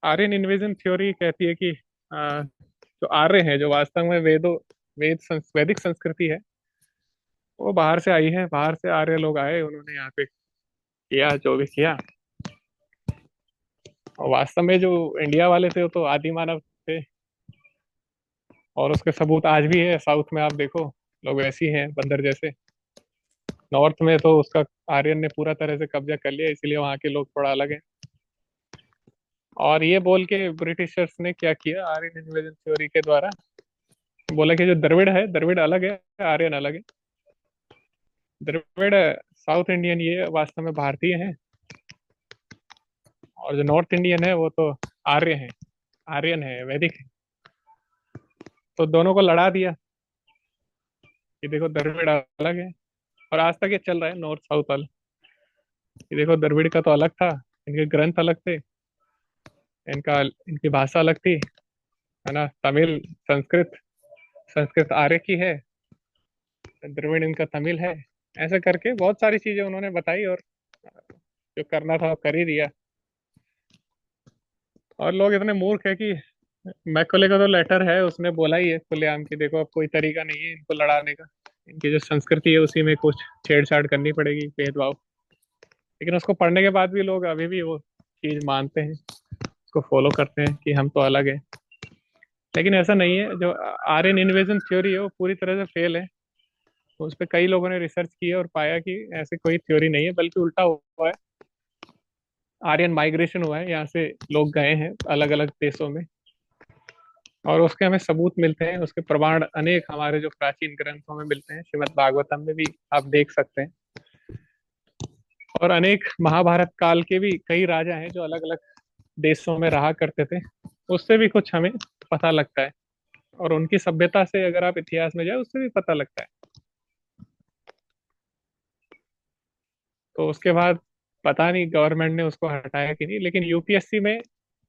आर्यन इन्वेजन थ्योरी कहती है कि जो आर्य हैं, जो वास्तव में वैदिक संस्कृति है, वो बाहर से आई है। बाहर से आर्य लोग आए, उन्होंने यहाँ पे किया जो भी किया। और वास्तव में जो इंडिया वाले थे वो तो आदि मानव थे, और उसके सबूत आज भी है। साउथ में आप देखो, लोग वैसे ही हैं, बंदर जैसे। नॉर्थ में तो उसका आर्यन ने पूरा तरह से कब्जा कर लिया, इसीलिए वहाँ के लोग थोड़ा अलग हैं। और ये बोल के ब्रिटिशर्स ने क्या किया आर्यन इन्वेजन थ्योरी के द्वारा, बोला कि जो द्रविड़ है, द्रविड़ अलग है, आर्यन अलग है। द्रविड़ साउथ इंडियन ये वास्तव में भारतीय हैं, और जो नॉर्थ इंडियन है वो तो आर्य है, आर्यन है, वैदिक है। तो दोनों को लड़ा दिया कि देखो द्रविड़ अलग है। और आज तक ये चल रहा है नॉर्थ साउथ वाला, कि देखो द्रविड़ का तो अलग था, इनके ग्रंथ अलग थे, इनका इनकी भाषा अलग थी, है ना, तमिल, संस्कृत, संस्कृत आर्य की है, द्रविड़ इनका तमिल है। ऐसा करके बहुत सारी चीजें उन्होंने बताई, और जो करना था वो कर ही दिया। और लोग इतने मूर्ख है कि मैकॉले का तो लेटर है, उसने बोला ही है खुलेआम कि देखो अब कोई तरीका नहीं है इनको लड़ाने का, इनकी जो संस्कृति है उसी में कुछ छेड़छाड़ करनी पड़ेगी, भेदभाव। लेकिन उसको पढ़ने के बाद भी लोग अभी भी वो चीज मानते हैं, उसको फॉलो करते हैं कि हम तो अलग है। लेकिन ऐसा नहीं है, जो आर्यन इन्वेजन थ्योरी है वो पूरी तरह से फेल है। तो उस पर कई लोगों ने रिसर्च की है और पाया कि ऐसे कोई थ्योरी नहीं है, बल्कि उल्टा हुआ है। आर्यन माइग्रेशन हुआ है, यहाँ से लोग गए हैं अलग अलग देशों में, और उसके हमें सबूत मिलते हैं, उसके प्रमाण अनेक हमारे जो प्राचीन ग्रंथों में मिलते हैं, श्रीमद् भागवतम में भी आप देख सकते हैं। और अनेक महाभारत काल के भी कई राजा हैं जो अलग अलग देशों में रहा करते थे, उससे भी कुछ हमें पता लगता है। और उनकी सभ्यता से अगर आप इतिहास में जाए, उससे भी पता लगता है। तो उसके बाद पता नहीं गवर्नमेंट ने उसको हटाया कि नहीं, लेकिन यूपीएससी में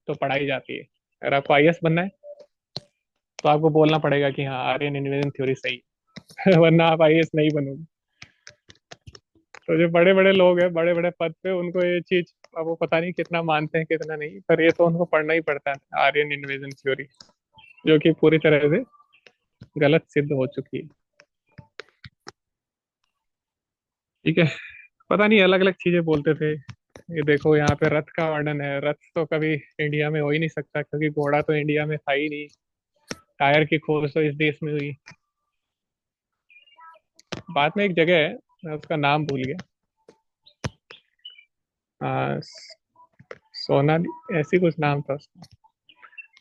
तो पढ़ाई जाती है। अगर आपको आईएएस बनना है तो आपको बोलना पड़ेगा कि हाँ आर्यन इन्वेजन थ्योरी सही है वरना आप आईएएस नहीं बनोगे। तो जो बड़े बड़े लोग हैं बड़े बड़े पद पे, उनको ये चीज अब वो पता नहीं कितना मानते हैं कितना नहीं, पर ये तो उनको पढ़ना ही पड़ता है आर्यन इन्वेजन थ्योरी, जो कि पूरी तरह से गलत सिद्ध हो चुकी है। ठीक है, पता नहीं अलग अलग चीजें बोलते थे। ये देखो यहाँ पे रथ का वर्णन है, रथ तो कभी इंडिया में हो ही नहीं सकता, क्योंकि घोड़ा तो इंडिया में था ही नहीं। टायर की खोज तो इस देश में हुई। बाद में एक जगह है, मैं उसका नाम भूल गया, सोनाली ऐसी कुछ नाम था उसका।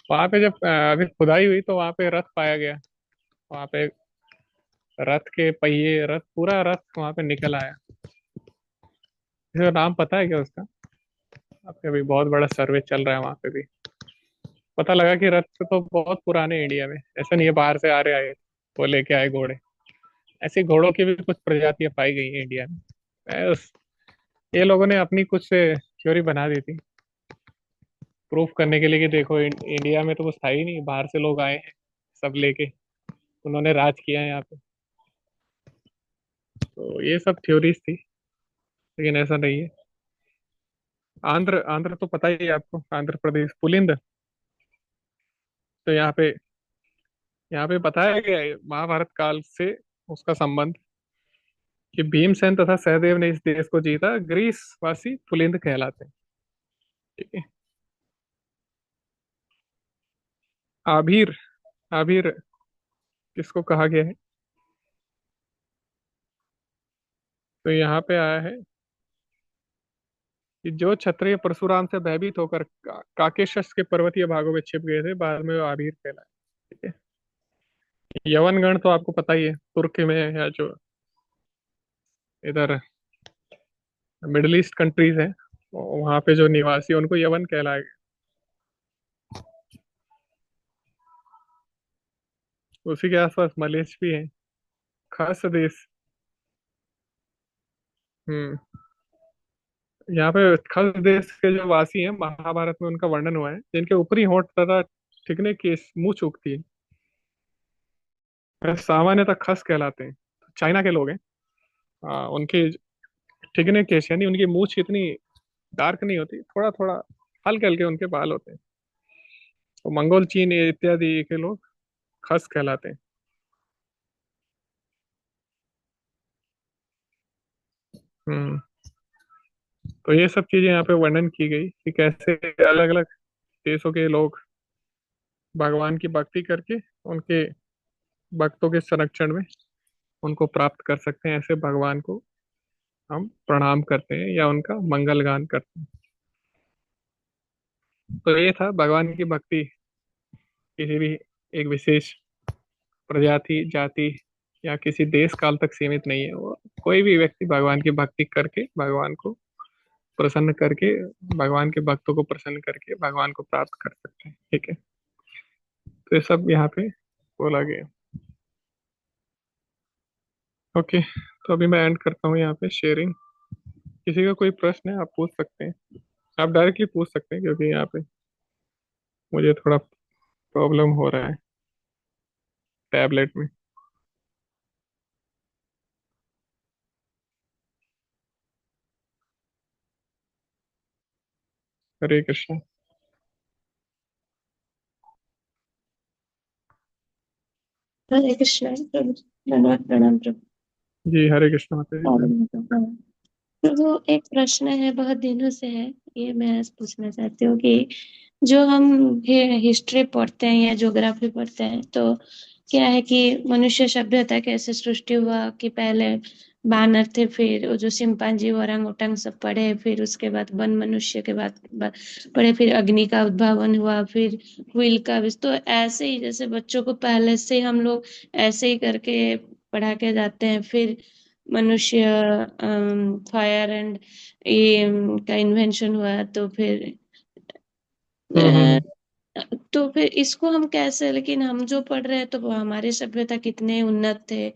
वहां पे जब अभी खुदाई हुई तो वहां पे रथ पाया गया। वहां पे रथ के पहिए, रथ पूरा रथ वहां पे निकल आया। इसका नाम पता है क्या उसका? आपके अभी बहुत बड़ा सर्वे चल रहा है वहां पे भी। पता लगा कि रथ तो बहुत पुराने इंडिया में, ऐसा नहीं है बाहर से आ रहे आए वो लेके आए घोड़े। ऐसी घोड़ों की भी कुछ प्रजातियां पाई गई हैं इंडिया में। ये लोगों ने अपनी कुछ थ्योरी बना दी थी प्रूफ करने के लिए कि देखो इंडिया में तो कुछ था ही नहीं, बाहर से लोग आए हैं सब लेके, उन्होंने राज किया है यहाँ पे। तो ये सब थ्योरीज थी, लेकिन ऐसा नहीं है। आंध्र आंध्र तो पता ही है आपको, आंध्र प्रदेश पुलिंद। तो यहाँ पे पता है कि महाभारत काल से उसका संबंध कि भीमसेन तथा सहदेव ने इस देश को जीता, ग्रीस वासी पुलिंद कहलाते हैं। ठीक है। आभीर, आभीर किसको कहा गया है? तो यहाँ पे आया है कि जो क्षत्रिय परशुराम से भयभीत होकर काकेशस के पर्वतीय भागों में छिप गए थे, बाद में वो आभीर कहलाए। ठीक है। यवन गण तो आपको पता ही है, तुर्की में या जो इधर मिडिल ईस्ट कंट्रीज हैं, वहां पे जो निवासी उनको यवन कहलाएगा। उसी के आसपास मलेच भी है, खास देश। हम्म। यहाँ पे खस देश के जो वासी हैं, महाभारत में उनका वर्णन हुआ है, जिनके ऊपरी होंठ तथा ठिकने की मुंह चूकती है, वह सामान्यतः खस कहलाते हैं। चाइना के लोग हैं। उनके ठिकने केश यानी उनकी मूछ इतनी डार्क नहीं होती, थोड़ा थोड़ा हल्के हल्के उनके बाल होते हैं। तो मंगोल, चीन इत्यादि के लोग खस कहलाते हैं। हम्म। तो ये सब चीजें यहाँ पे वर्णन की गई कि कैसे अलग अलग देशों के लोग भगवान की भक्ति करके उनके भक्तों के संरक्षण में उनको प्राप्त कर सकते हैं। ऐसे भगवान को हम प्रणाम करते हैं या उनका मंगल गान करते हैं। तो ये था भगवान की भक्ति किसी भी एक विशेष प्रजाति, जाति या किसी देश काल तक सीमित नहीं है। वो कोई भी व्यक्ति भगवान की भक्ति करके, भगवान को प्रसन्न करके, भगवान के भक्तों को प्रसन्न करके भगवान को प्राप्त कर सकते हैं। ठीक है। तो ये सब यहाँ पे बोला गया। ओके। तो अभी मैं एंड करता हूँ यहाँ पे शेयरिंग। किसी का कोई प्रश्न है आप पूछ सकते हैं, आप डायरेक्टली पूछ सकते हैं, क्योंकि यहाँ पे मुझे थोड़ा प्रॉब्लम हो रहा है टैबलेट में। हरे कृष्णा। हरे कृष्णा प्रभु। धन्यवाद, प्रणाम प्रभु। जी हरे कृष्णा माता जी। प्रभु, एक प्रश्न है, बहुत दिनों से है, ये मैं पूछना चाहती हूँ कि जो हम हिस्ट्री पढ़ते हैं या ज्योग्राफी पढ़ते हैं, तो क्या है कि मनुष्य सभ्यता कैसे सृष्टि हुआ, कि पहले बानर थे, फिर वो जो चिंपांजी ओरांग सब पढ़े, फिर उसके बाद वन मनुष्य के बाद पढ़े, फिर अग्नि का उद्भावन हुआ, फिर व्हील का तो ऐसे ही जैसे बच्चों को पहले से हम लोग ऐसे ही करके पढ़ा के जाते हैं, फिर मनुष्य फायर एंड ये का इन्वेंशन हुआ, तो फिर हम्म। तो फिर इसको हम कैसे, लेकिन हम जो पढ़ रहे हैं तो वो हमारी सभ्यता कितने उन्नत थे,